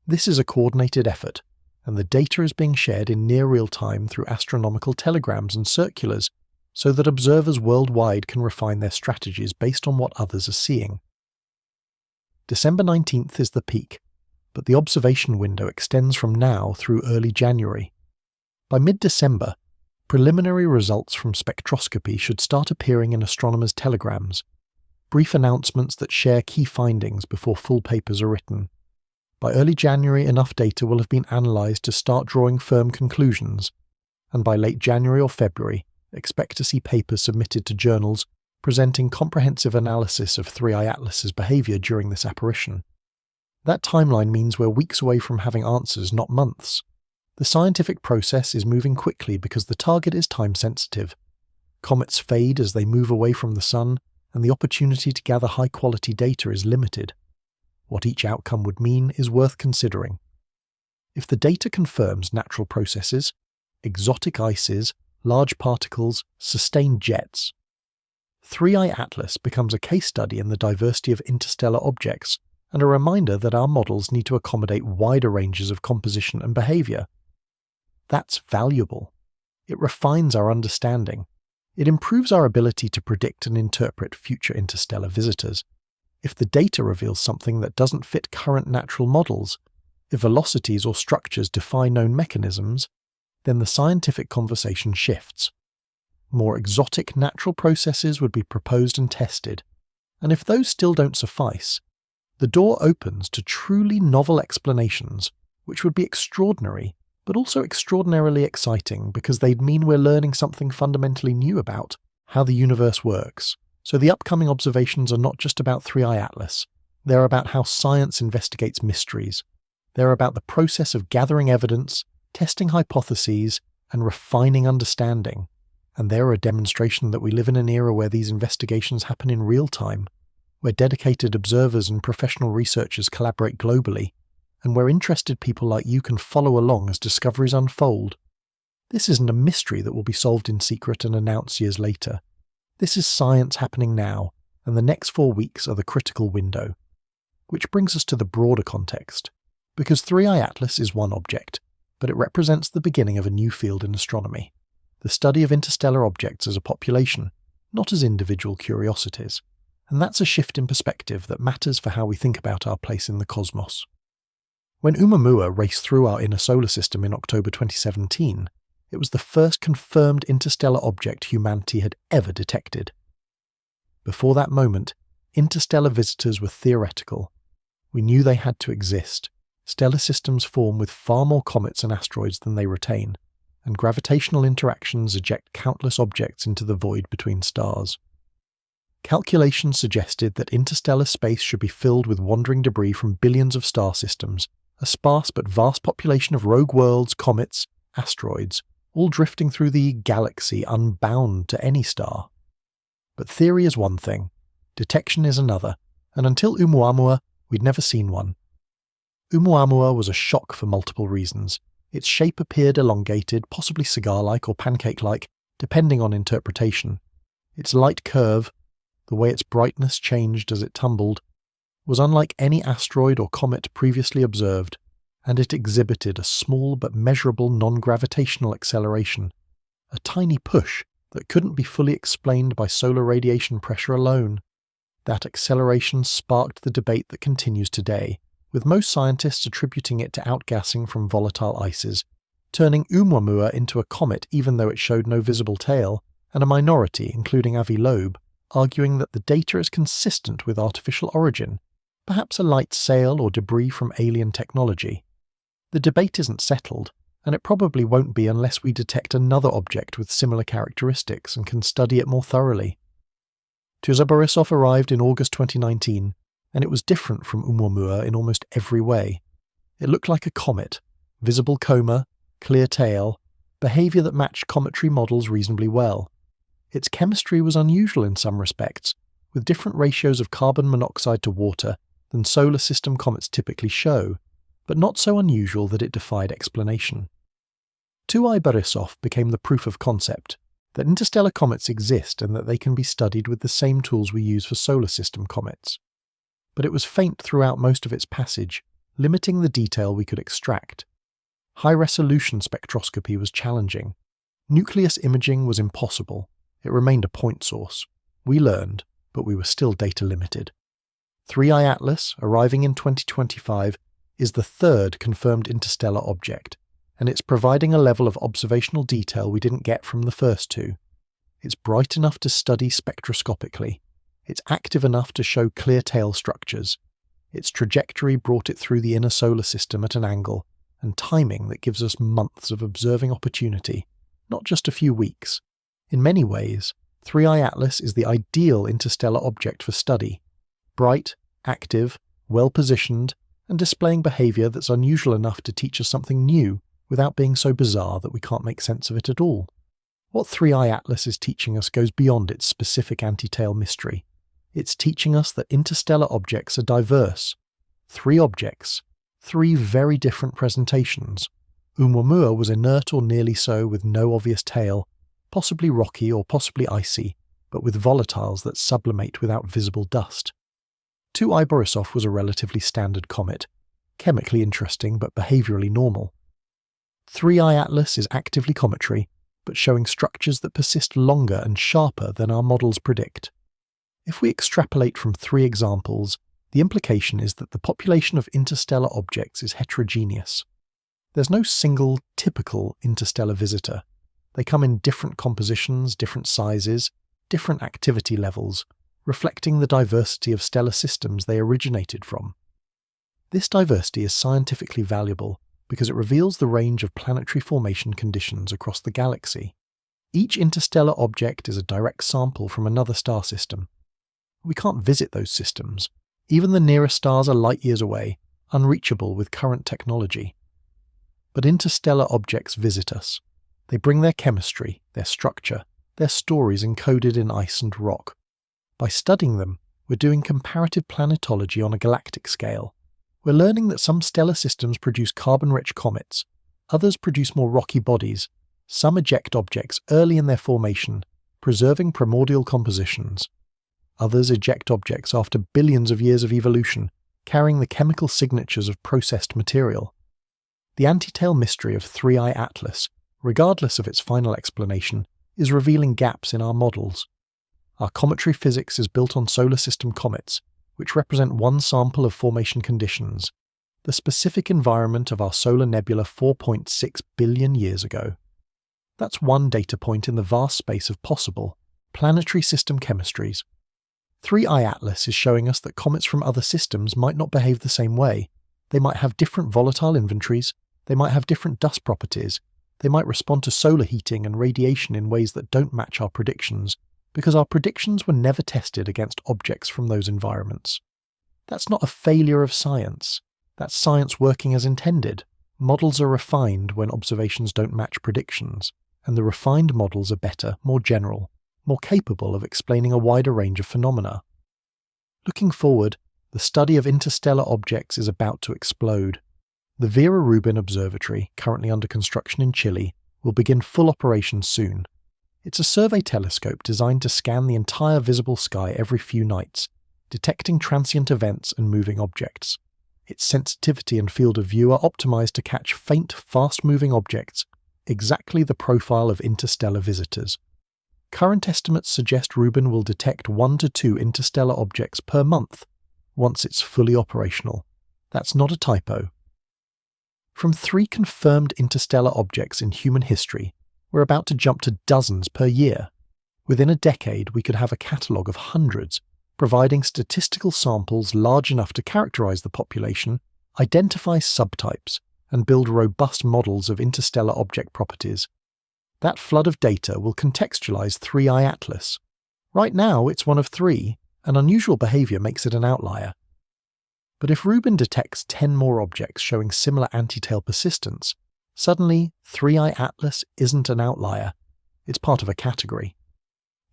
This is a coordinated effort, and the data is being shared in near real time through astronomical telegrams and circulars so that observers worldwide can refine their strategies based on what others are seeing. December 19th is the peak, but the observation window extends from now through early January. By mid-December, preliminary results from spectroscopy should start appearing in astronomers' telegrams, brief announcements that share key findings before full papers are written. By early January, enough data will have been analysed to start drawing firm conclusions, and by late January or February, expect to see papers submitted to journals presenting comprehensive analysis of 3i Atlas's behaviour during this apparition. That timeline means we're weeks away from having answers, not months. The scientific process is moving quickly because the target is time-sensitive. Comets fade as they move away from the Sun, and the opportunity to gather high-quality data is limited. What each outcome would mean is worth considering. If the data confirms natural processes, exotic ices, large particles, sustained jets, 3i Atlas becomes a case study in the diversity of interstellar objects and a reminder that our models need to accommodate wider ranges of composition and behaviour. That's valuable. It refines our understanding. It improves our ability to predict and interpret future interstellar visitors. If the data reveals something that doesn't fit current natural models, if velocities or structures defy known mechanisms, then the scientific conversation shifts. More exotic natural processes would be proposed and tested, and if those still don't suffice, the door opens to truly novel explanations, which would be extraordinary, but also extraordinarily exciting because they'd mean we're learning something fundamentally new about how the universe works. So the upcoming observations are not just about 3i Atlas, they're about how science investigates mysteries. They're about the process of gathering evidence, testing hypotheses, and refining understanding. And they're a demonstration that we live in an era where these investigations happen in real time, where dedicated observers and professional researchers collaborate globally, and where interested people like you can follow along as discoveries unfold. This isn't a mystery that will be solved in secret and announced years later. This is science happening now, and the next 4 weeks are the critical window. Which brings us to the broader context. Because 3i Atlas is one object, but it represents the beginning of a new field in astronomy. The study of interstellar objects as a population, not as individual curiosities. And that's a shift in perspective that matters for how we think about our place in the cosmos. When Oumuamua raced through our inner solar system in October 2017, it was the first confirmed interstellar object humanity had ever detected. Before that moment, interstellar visitors were theoretical. We knew they had to exist. Stellar systems form with far more comets and asteroids than they retain, and gravitational interactions eject countless objects into the void between stars. Calculations suggested that interstellar space should be filled with wandering debris from billions of star systems, a sparse but vast population of rogue worlds, comets, asteroids, all drifting through the galaxy unbound to any star. But theory is one thing, detection is another, and until Oumuamua, we'd never seen one. Oumuamua was a shock for multiple reasons. Its shape appeared elongated, possibly cigar-like or pancake-like, depending on interpretation. Its light curve, the way its brightness changed as it tumbled, was unlike any asteroid or comet previously observed, and it exhibited a small but measurable non-gravitational acceleration, a tiny push that couldn't be fully explained by solar radiation pressure alone. That acceleration sparked the debate that continues today, with most scientists attributing it to outgassing from volatile ices, turning Oumuamua into a comet even though it showed no visible tail, and a minority, including Avi Loeb, arguing that the data is consistent with artificial origin, perhaps a light sail or debris from alien technology. The debate isn't settled, and it probably won't be unless we detect another object with similar characteristics and can study it more thoroughly. Tyuza Borisov arrived in August 2019, and it was different from Oumuamua in almost every way. It looked like a comet, visible coma, clear tail, behaviour that matched cometary models reasonably well. Its chemistry was unusual in some respects, with different ratios of carbon monoxide to water than solar system comets typically show, but not so unusual that it defied explanation. 2I Borisov became the proof of concept that interstellar comets exist and that they can be studied with the same tools we use for solar system comets. But it was faint throughout most of its passage, limiting the detail we could extract. High-resolution spectroscopy was challenging. Nucleus imaging was impossible. It remained a point source. We learned, but we were still data-limited. 3I Atlas, arriving in 2025, is the third confirmed interstellar object, and it's providing a level of observational detail we didn't get from the first two. It's bright enough to study spectroscopically. It's active enough to show clear tail structures. Its trajectory brought it through the inner solar system at an angle, and timing that gives us months of observing opportunity, not just a few weeks. In many ways, 3I Atlas is the ideal interstellar object for study. Bright, active, well-positioned, and displaying behaviour that's unusual enough to teach us something new without being so bizarre that we can't make sense of it at all. What 3I Atlas is teaching us goes beyond its specific anti-tail mystery. It's teaching us that interstellar objects are diverse. 3 objects, 3 very different presentations. Oumuamua was inert or nearly so with no obvious tail, possibly rocky or possibly icy, but with volatiles that sublimate without visible dust. 2I Borisov was a relatively standard comet, chemically interesting but behaviourally normal. 3I Atlas is actively cometary, but showing structures that persist longer and sharper than our models predict. If we extrapolate from 3 examples, the implication is that the population of interstellar objects is heterogeneous. There's no single, typical interstellar visitor. They come in different compositions, different sizes, different activity levels, reflecting the diversity of stellar systems they originated from. This diversity is scientifically valuable because it reveals the range of planetary formation conditions across the galaxy. Each interstellar object is a direct sample from another star system. We can't visit those systems. Even the nearest stars are light years away, unreachable with current technology. But interstellar objects visit us. They bring their chemistry, their structure, their stories encoded in ice and rock. By studying them, we're doing comparative planetology on a galactic scale. We're learning that some stellar systems produce carbon-rich comets, others produce more rocky bodies, some eject objects early in their formation, preserving primordial compositions. Others eject objects after billions of years of evolution, carrying the chemical signatures of processed material. The anti-tail mystery of 3I Atlas, regardless of its final explanation, is revealing gaps in our models. Our cometary physics is built on solar system comets, which represent one sample of formation conditions, the specific environment of our solar nebula 4.6 billion years ago. That's one data point in the vast space of possible planetary system chemistries. 3I Atlas is showing us that comets from other systems might not behave the same way. They might have different volatile inventories, they might have different dust properties, they might respond to solar heating and radiation in ways that don't match our predictions, because our predictions were never tested against objects from those environments. That's not a failure of science. That's science working as intended. Models are refined when observations don't match predictions, and the refined models are better, more general, more capable of explaining a wider range of phenomena. Looking forward, The study of interstellar objects is about to explode. The Vera Rubin Observatory, currently under construction in Chile, will begin full operation soon. It's a survey telescope designed to scan the entire visible sky every few nights, detecting transient events and moving objects. Its sensitivity and field of view are optimized to catch faint, fast-moving objects, exactly the profile of interstellar visitors. Current estimates suggest Rubin will detect 1 to 2 interstellar objects per month once it's fully operational. That's not a typo. From 3 confirmed interstellar objects in human history, we're about to jump to dozens per year. Within a decade, we could have a catalogue of hundreds, providing statistical samples large enough to characterize the population, identify subtypes, and build robust models of interstellar object properties. That flood of data will contextualize 3i Atlas. Right now, it's one of 3, and unusual behavior makes it an outlier. But if Rubin detects 10 more objects showing similar antitail persistence, suddenly 3i Atlas isn't an outlier, it's part of a category.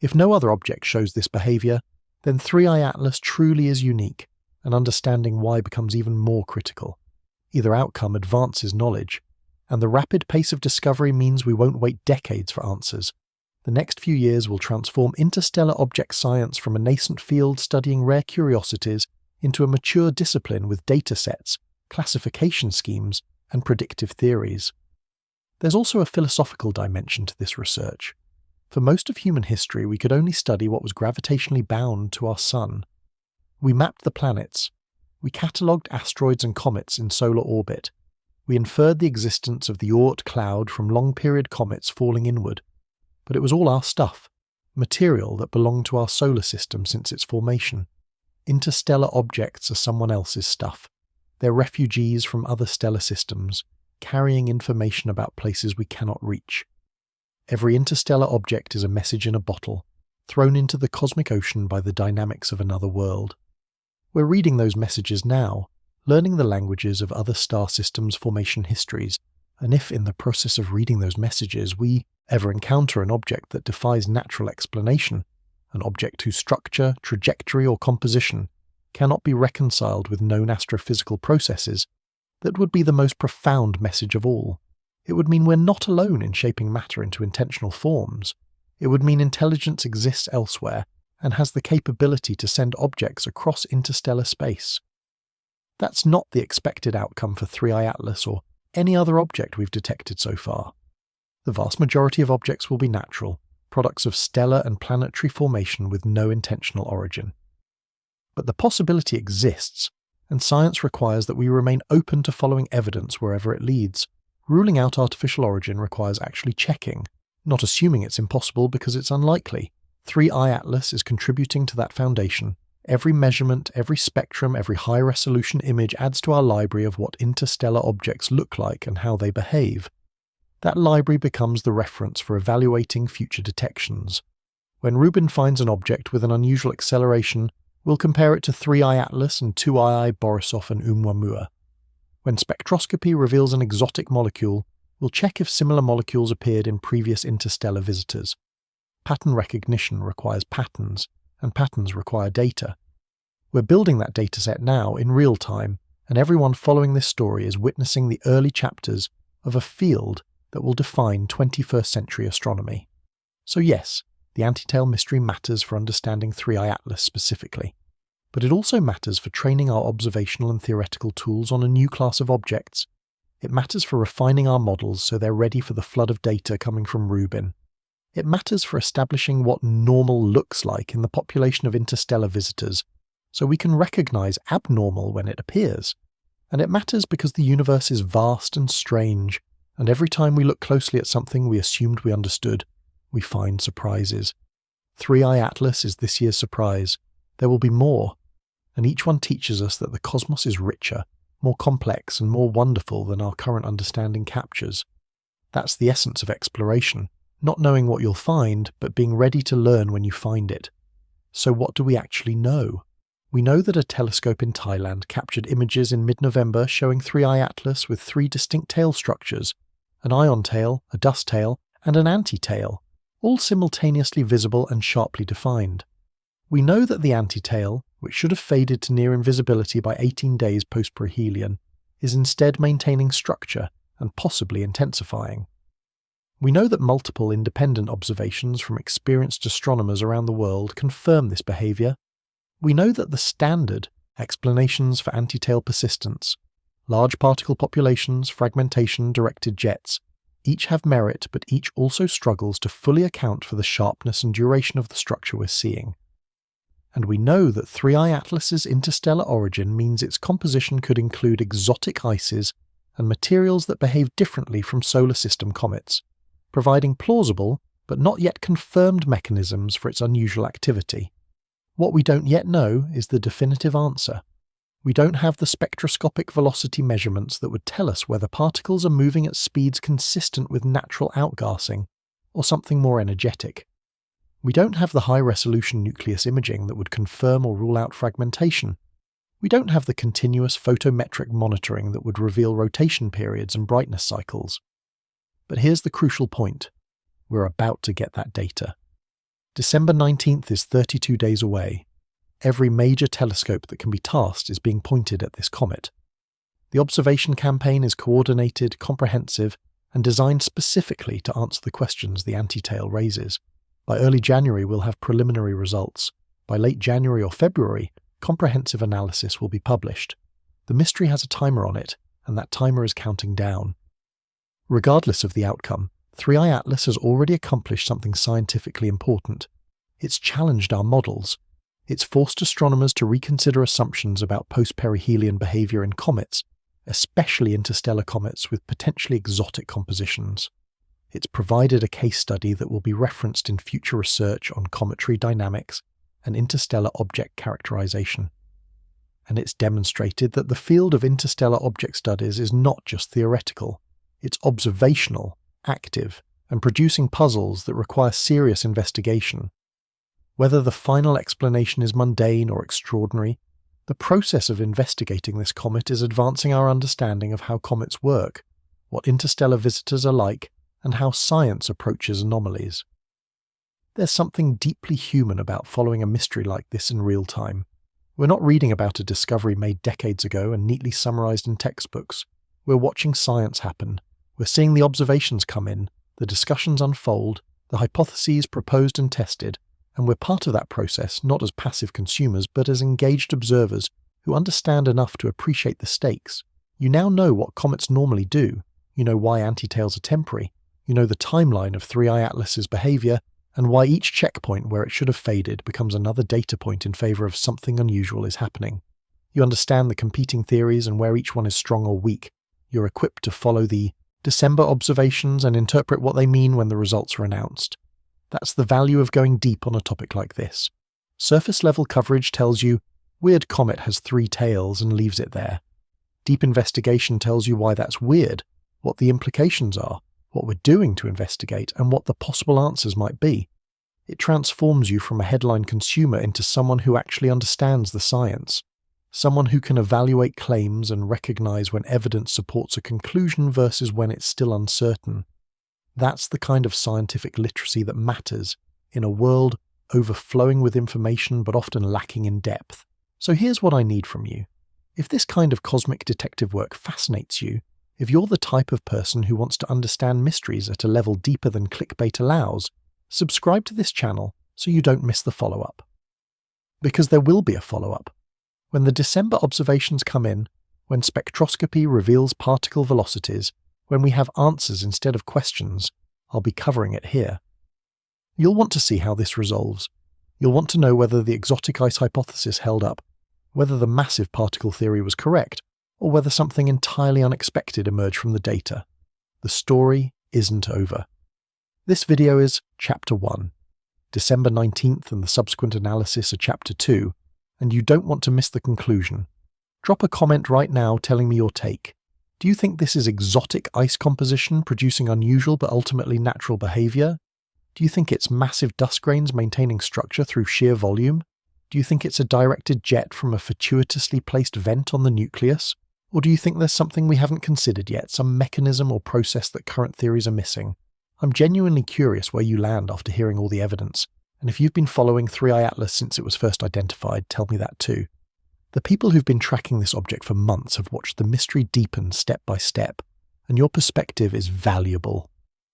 If no other object shows this behavior, then 3i Atlas truly is unique, and understanding why becomes even more critical. Either outcome advances knowledge, and the rapid pace of discovery means we won't wait decades for answers. The next few years will transform interstellar object science from a nascent field studying rare curiosities into a mature discipline with datasets, classification schemes, and predictive theories. There's also a philosophical dimension to this research. For most of human history, we could only study what was gravitationally bound to our sun. We mapped the planets. We catalogued asteroids and comets in solar orbit. We inferred the existence of the Oort cloud from long-period comets falling inward. But it was all our stuff, material that belonged to our solar system since its formation. Interstellar objects are someone else's stuff. They're refugees from other stellar systems, carrying information about places we cannot reach. Every interstellar object is a message in a bottle, thrown into the cosmic ocean by the dynamics of another world. We're reading those messages now, learning the languages of other star systems' formation histories, and if in the process of reading those messages we ever encounter an object that defies natural explanation, an object whose structure, trajectory, or composition cannot be reconciled with known astrophysical processes, that would be the most profound message of all. It would mean we're not alone in shaping matter into intentional forms. It would mean intelligence exists elsewhere and has the capability to send objects across interstellar space. That's not the expected outcome for 3i Atlas or any other object we've detected so far. The vast majority of objects will be natural, products of stellar and planetary formation with no intentional origin. But the possibility exists, and science requires that we remain open to following evidence wherever it leads. Ruling out artificial origin requires actually checking, not assuming it's impossible because it's unlikely. 3i Atlas is contributing to that foundation. Every measurement, every spectrum, every high-resolution image adds to our library of what interstellar objects look like and how they behave. That library becomes the reference for evaluating future detections. When Rubin finds an object with an unusual acceleration, we'll compare it to 3i Atlas and 2ii Borisov and Oumuamua. When spectroscopy reveals an exotic molecule, we'll check if similar molecules appeared in previous interstellar visitors. Pattern recognition requires patterns, and patterns require data. We're building that dataset now in real time, and everyone following this story is witnessing the early chapters of a field that will define 21st century astronomy. So yes, the antitail mystery matters for understanding 3i Atlas specifically, but it also matters for training our observational and theoretical tools on a new class of objects. It matters for refining our models so they're ready for the flood of data coming from Rubin. It matters for establishing what normal looks like in the population of interstellar visitors, so we can recognize abnormal when it appears. And it matters because the universe is vast and strange, and every time we look closely at something we assumed we understood, we find surprises. 3i Atlas is this year's surprise. There will be more, and each one teaches us that the cosmos is richer, more complex, and more wonderful than our current understanding captures. That's the essence of exploration. Not knowing what you'll find, but being ready to learn when you find it. So what do we actually know? We know that a telescope in Thailand captured images in mid-November showing 3i Atlas with 3 distinct tail structures, an ion tail, a dust tail, and an anti-tail, all simultaneously visible and sharply defined. We know that the anti-tail, which should have faded to near invisibility by 18 days post-perihelion, is instead maintaining structure and possibly intensifying. We know that multiple independent observations from experienced astronomers around the world confirm this behaviour. We know that the standard explanations for antitail persistence, large particle populations, fragmentation, directed jets, each have merit, but each also struggles to fully account for the sharpness and duration of the structure we're seeing. And we know that 3I Atlas's interstellar origin means its composition could include exotic ices and materials that behave differently from solar system comets, providing plausible but not yet confirmed mechanisms for its unusual activity. What we don't yet know is the definitive answer. We don't have the spectroscopic velocity measurements that would tell us whether particles are moving at speeds consistent with natural outgassing or something more energetic. We don't have the high-resolution nucleus imaging that would confirm or rule out fragmentation. We don't have the continuous photometric monitoring that would reveal rotation periods and brightness cycles. But here's the crucial point. We're about to get that data. December 19th is 32 days away. Every major telescope that can be tasked is being pointed at this comet. The observation campaign is coordinated, comprehensive, and designed specifically to answer the questions the antitail raises. By early January, we'll have preliminary results. By late January or February, comprehensive analysis will be published. The mystery has a timer on it, and that timer is counting down. Regardless of the outcome, 3I Atlas has already accomplished something scientifically important. It's challenged our models. It's forced astronomers to reconsider assumptions about post-perihelion behavior in comets, especially interstellar comets with potentially exotic compositions. It's provided a case study that will be referenced in future research on cometary dynamics and interstellar object characterization. And it's demonstrated that the field of interstellar object studies is not just theoretical. It's observational, active, and producing puzzles that require serious investigation. Whether the final explanation is mundane or extraordinary, the process of investigating this comet is advancing our understanding of how comets work, what interstellar visitors are like, and how science approaches anomalies. There's something deeply human about following a mystery like this in real time. We're not reading about a discovery made decades ago and neatly summarized in textbooks. We're watching science happen. We're seeing the observations come in, the discussions unfold, the hypotheses proposed and tested, and we're part of that process not as passive consumers but as engaged observers who understand enough to appreciate the stakes. You now know what comets normally do. You know why antitails are temporary. You know the timeline of 3I Atlas's behavior, and why each checkpoint where it should have faded becomes another data point in favor of something unusual is happening. You understand the competing theories and where each one is strong or weak. You're equipped to follow the December observations and interpret what they mean when the results are announced. That's the value of going deep on a topic like this. Surface-level coverage tells you, weird comet has 3 tails and leaves it there. Deep investigation tells you why that's weird, what the implications are, what we're doing to investigate, and what the possible answers might be. It transforms you from a headline consumer into someone who actually understands the science, someone who can evaluate claims and recognize when evidence supports a conclusion versus when it's still uncertain. That's the kind of scientific literacy that matters in a world overflowing with information but often lacking in depth. So here's what I need from you. If this kind of cosmic detective work fascinates you, if you're the type of person who wants to understand mysteries at a level deeper than clickbait allows, subscribe to this channel so you don't miss the follow-up. Because there will be a follow-up. When the December observations come in, when spectroscopy reveals particle velocities, when we have answers instead of questions, I'll be covering it here. You'll want to see how this resolves. You'll want to know whether the exotic ice hypothesis held up, whether the massive particle theory was correct, or whether something entirely unexpected emerged from the data. The story isn't over. This video is Chapter 1. December 19th and the subsequent analysis are Chapter 2, and you don't want to miss the conclusion. Drop a comment right now telling me your take. Do you think this is exotic ice composition producing unusual but ultimately natural behavior? Do you think it's massive dust grains maintaining structure through sheer volume? Do you think it's a directed jet from a fortuitously placed vent on the nucleus? Or do you think there's something we haven't considered yet, some mechanism or process that current theories are missing? I'm genuinely curious where you land after hearing all the evidence, And if you've been following 3i Atlas since it was first identified, tell me that too. The people who've been tracking this object for months have watched the mystery deepen step by step, and your perspective is valuable.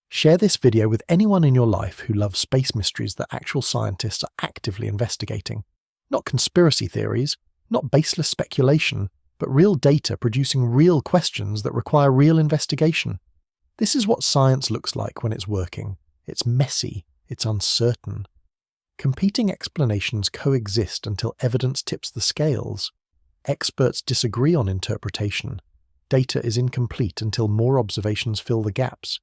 Share this video with anyone in your life who loves space mysteries that actual scientists are actively investigating. Not conspiracy theories, not baseless speculation, but real data producing real questions that require real investigation. This is what science looks like when it's working. It's messy, it's uncertain. Competing explanations coexist until evidence tips the scales. Experts disagree on interpretation. Data is incomplete until more observations fill the gaps.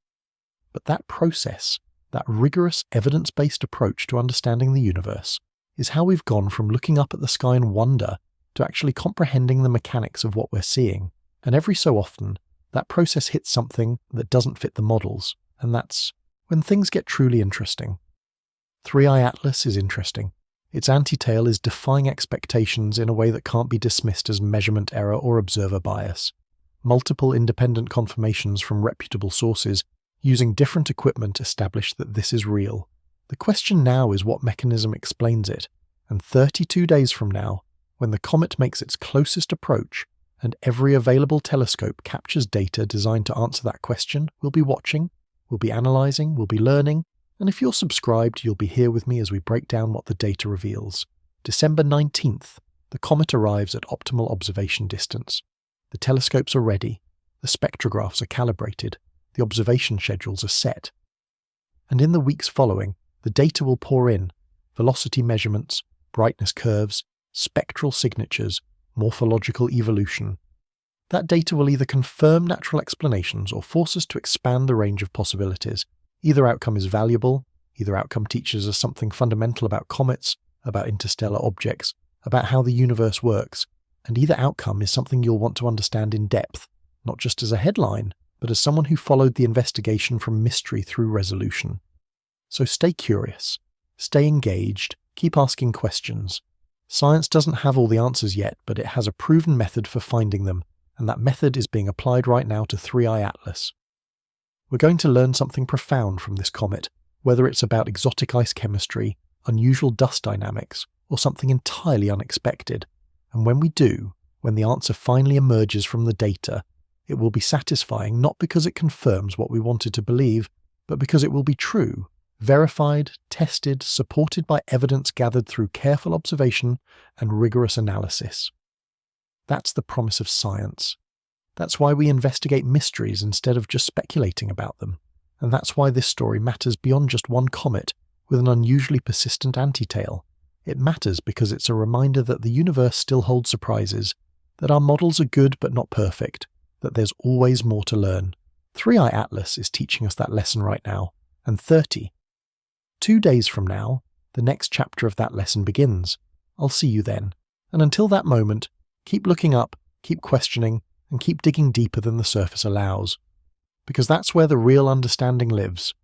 But that process, that rigorous evidence-based approach to understanding the universe, is how we've gone from looking up at the sky in wonder to actually comprehending the mechanics of what we're seeing. And every so often, that process hits something that doesn't fit the models, and that's when things get truly interesting. 3i Atlas is interesting. Its anti-tale is defying expectations in a way that can't be dismissed as measurement error or observer bias. Multiple independent confirmations from reputable sources using different equipment establish that this is real. The question now is what mechanism explains it, and 32 days from now, when the comet makes its closest approach and every available telescope captures data designed to answer that question, we'll be watching, we'll be analysing, we'll be learning, and if you're subscribed, you'll be here with me as we break down what the data reveals. December 19th, the comet arrives at optimal observation distance. The telescopes are ready, the spectrographs are calibrated, the observation schedules are set. And in the weeks following, the data will pour in: velocity measurements, brightness curves, spectral signatures, morphological evolution. That data will either confirm natural explanations or force us to expand the range of possibilities. Either outcome is valuable, either outcome teaches us something fundamental about comets, about interstellar objects, about how the universe works, and either outcome is something you'll want to understand in depth, not just as a headline, but as someone who followed the investigation from mystery through resolution. So stay curious, stay engaged, keep asking questions. Science doesn't have all the answers yet, but it has a proven method for finding them, and that method is being applied right now to 3i Atlas. We're going to learn something profound from this comet, whether it's about exotic ice chemistry, unusual dust dynamics, or something entirely unexpected. And when we do, when the answer finally emerges from the data, it will be satisfying not because it confirms what we wanted to believe, but because it will be true, verified, tested, supported by evidence gathered through careful observation and rigorous analysis. That's the promise of science. That's why we investigate mysteries instead of just speculating about them. And that's why this story matters beyond just one comet with an unusually persistent anti-tale. It matters because it's a reminder that the universe still holds surprises, that our models are good but not perfect, that there's always more to learn. 3i Atlas is teaching us that lesson right now, and 2 days from now, the next chapter of that lesson begins. I'll see you then. And until that moment, keep looking up, keep questioning, and keep digging deeper than the surface allows. Because that's where the real understanding lives,